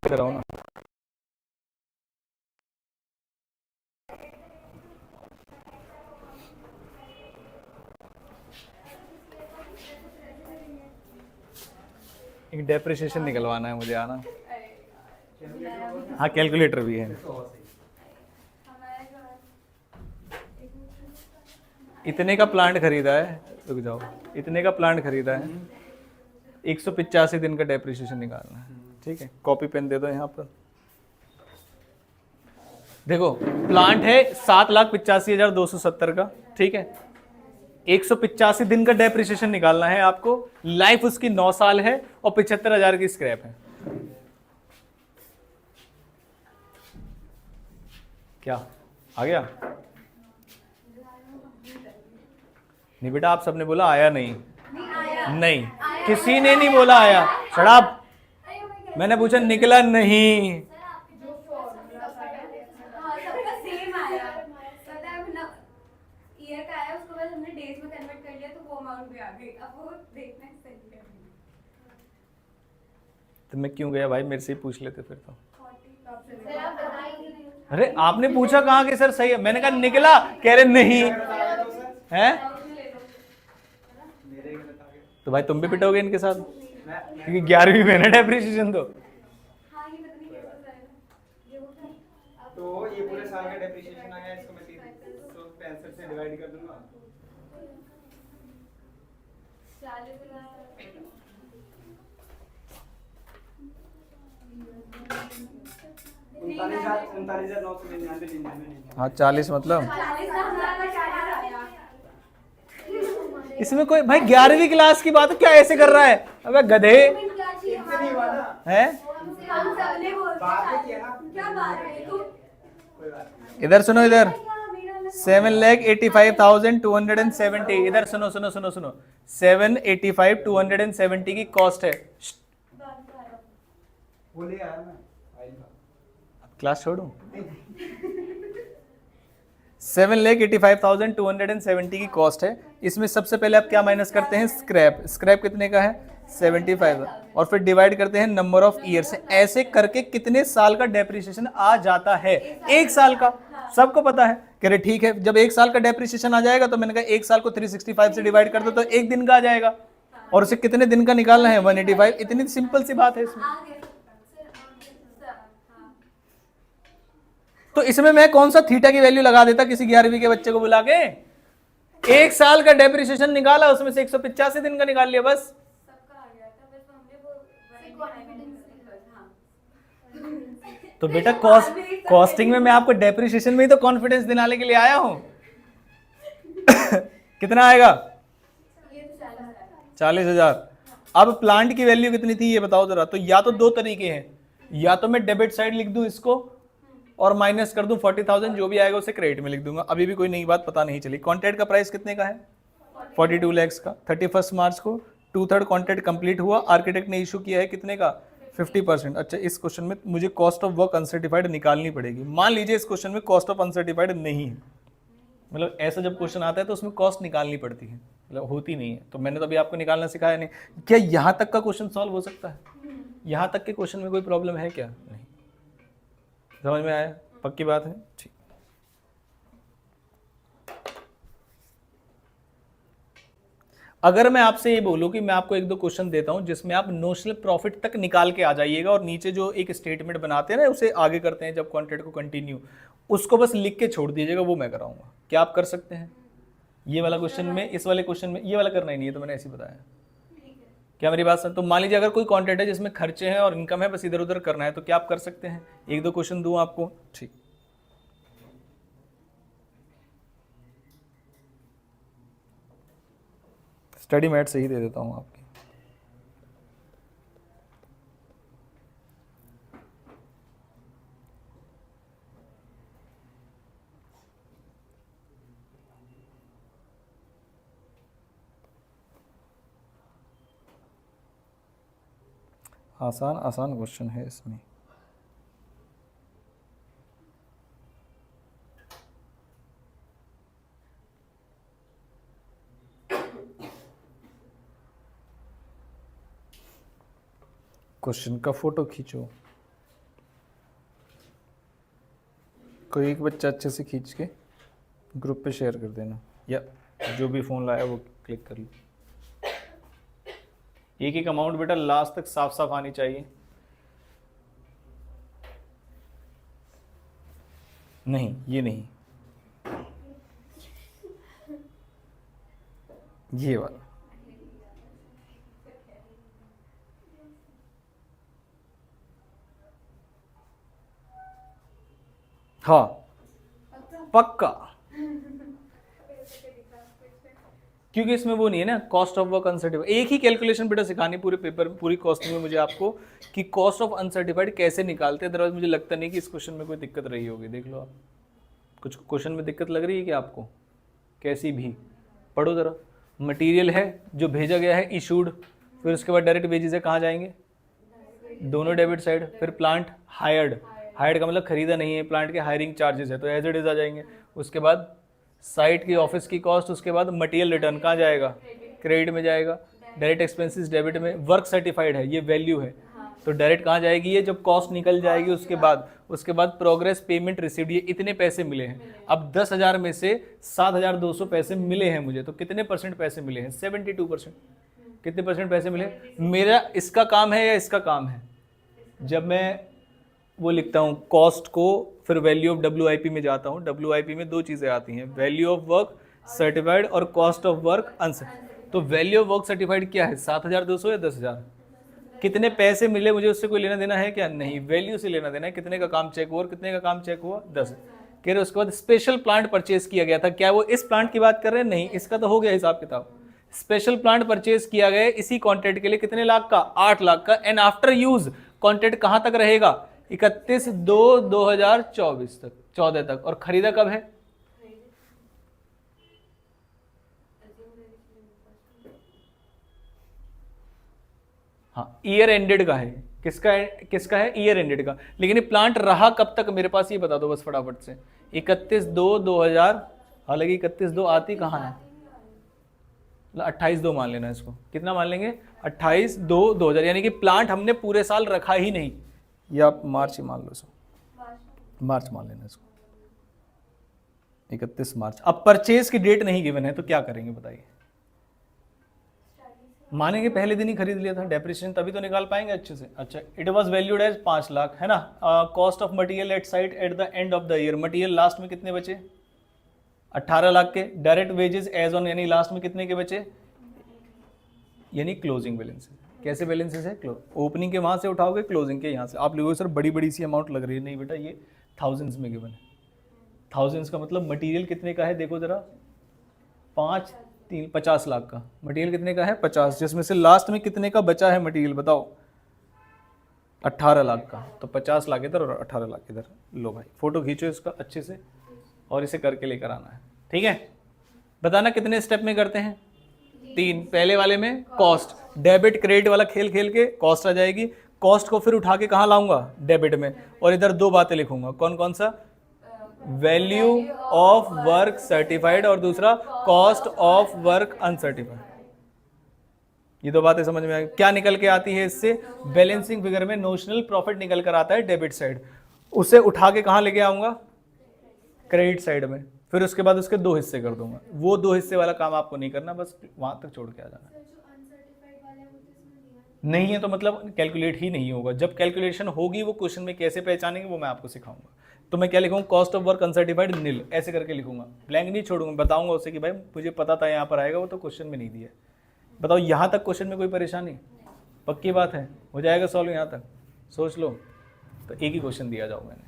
कराओ ना। एक डेप्रिसिएशन निकलवाना है मुझे, आना। हाँ कैलकुलेटर भी है। इतने का प्लांट खरीदा है, रुक जाओ, इतने का प्लांट खरीदा है, 185 दिन का डेप्रिसिएशन निकालना है। ठीक है, कॉपी पेन दे दो यहाँ पर। देखो प्लांट है 7,85,270 का, ठीक है, 185 दिन का डेप्रिसिएशन निकालना है आपको। लाइफ उसकी 9 साल है और 75,000 की स्क्रैप है। क्या आ गया? नहीं बेटा, आप सबने बोला आया नहीं। नहीं, किसी ने नहीं बोला आया। शराब, मैंने पूछा निकला नहीं। तो मैं क्यों गया भाई, मेरे से ही पूछ लेते फिर तो। अरे आपने पूछा कहाँ कि सर सही है, मैंने कहा निकला, कह रहे नहीं है। तो भाई तुम भी पिटोगे इनके साथ, क्योंकि 11वीं में है डेप्रिसिएशन। तो ये पूरे साल का डेप्रिसिएशन आ गया, इसको मैं 365 से डिवाइड कर दूंगा। उनतालीस हजार 999। हाँ 40 मतलब इसमें कोई भाई 11वीं क्लास की बात क्या ऐसे कर रहा है? अबे गधे है। इधर सुनो, इधर 7,85,270। इधर सुनो सुनो सुनो सुनो, 7,85,270 की कॉस्ट है। बोले यार मैं क्लास छोड़ू। 7,85,270 की कॉस्ट है। इसमें सबसे पहले आप क्या माइनस करते हैं? स्क्रैप। स्क्रैप कितने का है? 75। और फिर डिवाइड करते हैं नंबर ऑफ ईयर से। ऐसे करके कितने साल का डेप्रिसिएशन आ जाता है? 1 साल का। सबको पता है। कह रहे ठीक है, जब 1 साल का डेप्रिसिएशन आ जाएगा तो मैंने कहा 1 साल को 365 से डिवाइड कर दो तो 1 दिन का आ जाएगा, और उसे कितने दिन का निकालना है? 185। इतनी सिंपल सी बात है इसमें। तो इसमें मैं कौन सा थीटा की वैल्यू लगा देता किसी 11वीं के बच्चे को बुला के? 1 साल का डेप्रिसिएशन निकाला, उसमें से 185 दिन का निकाल लिया बस। तो बेटा कॉस्टिंग में मैं आपको डेप्रिसिएशन में ही तो कॉन्फिडेंस दिलाने के लिए आया हूं। कितना आएगा? 40,000। अब प्लांट की वैल्यू कितनी थी ये बताओ जरा। तो या तो 2 तरीके हैं, या तो मैं डेबिट साइड लिख दूं इसको और माइनस कर दूं 40,000, जो भी आएगा उसे क्रेडिट में लिख दूंगा। अभी भी कोई नई बात पता नहीं चली। कॉन्ट्रैक्ट का प्राइस कितने का है? 42 लाख का। 31 मार्च को 2/3 कॉन्ट्रैक्ट कंप्लीट हुआ। आर्किटेक्ट ने इशू किया है कितने का? 50%। अच्छा, इस क्वेश्चन में मुझे कॉस्ट ऑफ वर्क अनसर्टिफाइड निकालनी पड़ेगी। मान लीजिए इस क्वेश्चन में कॉस्ट ऑफ अनसर्टिफाइड नहीं है, मतलब ऐसा जब क्वेश्चन आता है तो उसमें कॉस्ट निकालनी पड़ती है, मतलब होती नहीं है। तो मैंने तो अभी आपको निकालना सिखाया नहीं। क्या यहां तक का क्वेश्चन सॉल्व हो सकता है? यहां तक के क्वेश्चन में कोई प्रॉब्लम है क्या? नहीं। समझ में आया? पक्की बात है? ठीक। अगर मैं आपसे ये बोलूं कि मैं आपको 1-2 क्वेश्चन देता हूं जिसमें आप नोशनल प्रॉफिट तक निकाल के आ जाइएगा और नीचे जो एक स्टेटमेंट बनाते हैं ना उसे आगे करते हैं जब कॉन्ट्रैक्ट को कंटिन्यू, उसको बस लिख के छोड़ दीजिएगा, वो मैं कराऊंगा। क्या आप कर सकते हैं? ये वाला क्वेश्चन में, इस वाले क्वेश्चन में ये वाला करना ही नहीं है, तो मैंने ऐसे ही बताया। क्या मेरी बात सुन? तो मान लीजिए अगर कोई कॉन्ट्रैक्ट है जिसमें खर्चे हैं और इनकम है, बस इधर उधर करना है, तो क्या आप कर सकते हैं? 1-2 क्वेश्चन दूं आपको? ठीक। स्टडी मैट से ही दे देता हूं आपकी। आसान आसान क्वेश्चन है इसमें। क्वेश्चन का फोटो खींचो, कोई एक बच्चा अच्छे से खींच के ग्रुप पे शेयर कर देना, या जो भी फ़ोन लाया वो क्लिक कर लो। एक एक अमाउंट बेटा लास्ट तक साफ साफ आनी चाहिए। नहीं, ये नहीं, ये वाला। हाँ पक्का, क्योंकि इसमें वो नहीं है ना कॉस्ट ऑफ वर्क अनसर्टिफाइड। एक ही कैलकुलेशन बेटा सिखानी पूरे पेपर पूरी कॉस्टिंग में मुझे आपको कि कॉस्ट ऑफ अनसर्टिफाइड कैसे निकालते हैं। अदरवाइज मुझे लगता नहीं कि इस क्वेश्चन में कोई दिक्कत रही होगी। देख लो आप, कुछ क्वेश्चन में दिक्कत लग रही है कि आपको कैसी भी पढ़ो जरा। मटेरियल है जो भेजा गया है इशूड, फिर उसके बाद डायरेक्ट वेजेस है, कहाँ जाएंगे? दोनों डेबिट साइड। फिर प्लांट हायर्ड, हायर्ड का मतलब खरीदा नहीं है, प्लांट के हायरिंग चार्जेस है तो एज इट इज आ जाएंगे। उसके बाद साइट की ऑफिस की कॉस्ट, उसके बाद मटेरियल रिटर्न कहाँ जाएगा? क्रेडिट में जाएगा। डायरेक्ट एक्सपेंसेस डेबिट में। वर्क सर्टिफाइड है, ये वैल्यू है तो डायरेक्ट कहाँ जाएगी? ये जब कॉस्ट निकल जाएगी उसके बाद प्रोग्रेस पेमेंट रिसीव्ड, ये इतने पैसे मिले हैं। अब 10,000 में से 7,200 पैसे मिले हैं मुझे, तो कितने परसेंट पैसे मिले हैं? 72%। कितने परसेंट पैसे मिले? मेरा इसका काम है या इसका काम है? जब मैं वो लिखता हूँ कॉस्ट को, फिर वैल्यू ऑफ WIP में जाता हूँ। WIP में दो चीज़ें आती हैं, वैल्यू ऑफ वर्क सर्टिफाइड और कॉस्ट ऑफ वर्क अनसर्टिफाइड। तो वैल्यू ऑफ वर्क सर्टिफाइड क्या है? 7,200 या 10,000? कितने पैसे मिले मुझे उससे कोई लेना देना है क्या? नहीं, वैल्यू से लेना देना है। कितने का काम चेक हुआ और कितने का काम चेक हुआ? 10। कह रहे उसके बाद स्पेशल प्लांट परचेज किया गया था, क्या वो इस प्लांट की बात कर रहे हैं? नहीं, इसका तो हो गया हिसाब किताब। स्पेशल प्लांट परचेज किया गया इसी कॉन्ट्रैक्ट के लिए, कितने लाख का? 8 लाख का। एंड आफ्टर यूज कॉन्ट्रैक्ट कहां तक रहेगा? 31/2/2024 तक, 14 तक। और खरीदा कब है? हाँ, ईयर एंडेड का है। किसका है? ईयर एंडेड का। लेकिन ये प्लांट रहा कब तक मेरे पास, ये बता दो बस फटाफट से। 31/2/2000, हालांकि 31/2 आती कहाँ है? 28/2 मान लेना इसको। कितना मान लेंगे? 28/2/2000, यानी कि प्लांट हमने पूरे साल रखा ही नहीं। या आप मार्च ही मान लो इसको, मार्च मान लेना इसको, 31 मार्च। अब परचेज की डेट नहीं गिवन है तो क्या करेंगे बताइए? मानेंगे पहले दिन ही खरीद लिया था, डेप्रिसिएशन तभी तो निकाल पाएंगे अच्छे से। अच्छा, it was valued as 5 lakh, है ना। Cost of material at site at the end of the year, material last में कितने बचे? 18 लाख के। डायरेक्ट वेजेस एज ऑन, यानी लास्ट में कितने के बचे? यानी क्लोजिंग बैलेंसेस। कैसे बैलेंसेस है? ओपनिंग के वहां से उठाओगे, क्लोजिंग के यहाँ से। आप लोगों सर बड़ी बड़ी सी अमाउंट लग रही है, नहीं बेटा, ये थाउजेंड्स में गिवन है। थाउजेंड्स का मतलब मटेरियल कितने का है? देखो जरा, 50 लाख का मटेरियल कितने का है? 50, जिसमें से लास्ट में कितने का बचा है मटेरियल बताओ? 18 लाख का। तो 50 लाख इधर और 18 लाख इधर। लो भाई, फोटो खींचो इसका अच्छे से और इसे करके लेकर आना है, ठीक है। बताना कितने स्टेप में करते हैं? 3। पहले वाले में कॉस्ट, डेबिट क्रेडिट वाला खेल खेल के कॉस्ट आ जाएगी। कॉस्ट को फिर उठा के कहाँ लाऊंगा? डेबिट में। और इधर 2 बातें लिखूंगा, कौन कौन सा? वैल्यू ऑफ वर्क सर्टिफाइड और दूसरा कॉस्ट ऑफ वर्क अनसर्टिफाइड। ये 2 बातें समझ में आई? क्या निकल के आती है इससे? बैलेंसिंग फिगर में नोशनल प्रॉफिट निकल कर आता है डेबिट साइड, उसे उठा के कहाँ लेके आऊंगा? क्रेडिट साइड में। फिर उसके बाद उसके 2 हिस्से कर दूंगा। वो 2 हिस्से वाला काम आपको नहीं करना, बस वहां तक छोड़ के आ जाना। नहीं है तो मतलब कैलकुलेट ही नहीं होगा। जब कैलकुलेशन होगी वो क्वेश्चन में कैसे पहचानेंगे वो मैं आपको सिखाऊंगा। तो मैं क्या लिखूंगा? कॉस्ट ऑफ वर्क अनसर्टिफाइड निल, ऐसे करके लिखूंगा, ब्लैंक नहीं छोड़ूंगा। बताऊंगा उसे कि भाई मुझे पता था यहाँ पर आएगा, वो तो क्वेश्चन में नहीं दिया। बताओ यहाँ तक क्वेश्चन में कोई परेशानी? पक्की बात है, हो जाएगा सॉल्व यहाँ तक, सोच लो। तो एक ही क्वेश्चन दिया जाओ मैंने,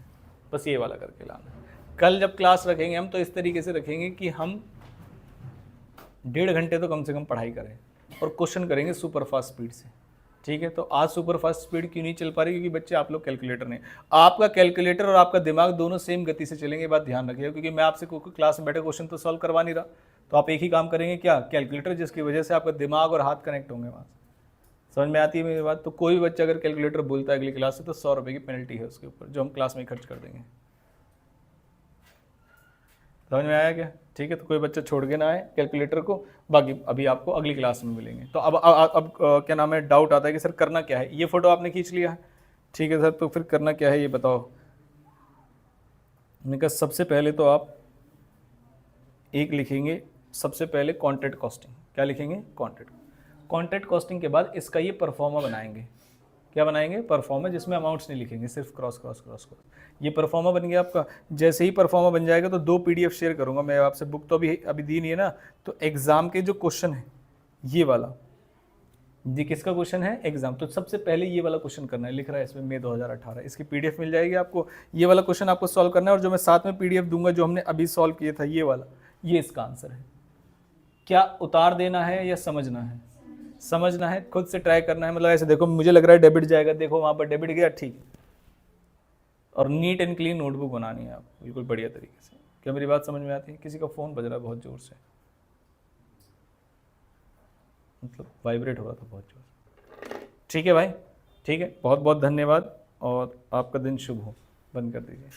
बस ये वाला करके लाना। कल जब क्लास रखेंगे हम तो इस तरीके से रखेंगे कि हम 1.5 घंटे तो कम से कम पढ़ाई करें और क्वेश्चन करेंगे सुपर फास्ट स्पीड से, ठीक है। तो आज सुपर फास्ट स्पीड क्यों नहीं चल पा रही? क्योंकि बच्चे आप लोग कैलकुलेटर नहीं, आपका कैलकुलेटर और आपका दिमाग दोनों सेम गति से चलेंगे, बात ध्यान रखिएगा। क्योंकि मैं आपसे क्लास में बैठे क्वेश्चन तो सॉल्व करवा नहीं रहा, तो आप एक ही काम करेंगे क्या? कैलकुलेटर, जिसकी वजह से आपका दिमाग और हाथ कनेक्ट होंगे वहाँ से। समझ में आती है मेरी बात? तो कोई भी बच्चा अगर कैलकुलेटर बोलता है अगली क्लास से तो 100 रुपये की पेनल्टी है उसके ऊपर, जो हम क्लास में खर्च कर देंगे। समझ में आया क्या? ठीक है, तो कोई बच्चा छोड़ के ना आए कैलकुलेटर को, बाकी अभी आपको अगली क्लास में मिलेंगे। तो अब क्या नाम है, डाउट आता है कि सर करना क्या है। ये फोटो आपने खींच लिया है, ठीक है सर, तो फिर करना क्या है ये बताओ। मैंने कहा सबसे पहले तो आप एक लिखेंगे, सबसे पहले कॉन्ट्रैक्ट कॉस्टिंग। क्या लिखेंगे? कॉन्ट्रैक्ट कॉस्टिंग के बाद इसका ये परफॉर्मा बनाएंगे। क्या बनाएंगे? परफॉर्मा, जिसमें अमाउंट्स नहीं लिखेंगे, सिर्फ क्रॉस क्रॉस क्रॉस क्रॉस। ये परफॉर्मा बन गया आपका। जैसे ही परफॉर्मा बन जाएगा तो 2 PDF शेयर करूंगा मैं आपसे, बुक तो अभी दी नहीं है ना। तो एग्जाम के जो क्वेश्चन है ये वाला, ये किसका क्वेश्चन है? एग्जाम। तो सबसे पहले ये वाला क्वेश्चन करना है, लिख रहा है इसमें मई 2018, इसकी PDF मिल जाएगी आपको। ये वाला क्वेश्चन आपको सॉल्व करना है, और जो मैं साथ में PDF दूंगा जो हमने अभी सॉल्व किया था ये वाला, ये इसका आंसर है। क्या उतार देना है या समझना है? समझना है, खुद से ट्राई करना है। मतलब ऐसे देखो, मुझे लग रहा है डेबिट जाएगा, देखो वहां पर डेबिट गया, ठीक है। और नीट एंड क्लीन नोटबुक बनानी है आपको, बिल्कुल बढ़िया तरीके से। क्या मेरी बात समझ में आती है? किसी का फोन बज रहा है बहुत जोर से, मतलब वाइब्रेट हो रहा था बहुत जोर से। ठीक है भाई, ठीक है, बहुत बहुत धन्यवाद, और आपका दिन शुभ हो। बंद कर दीजिए।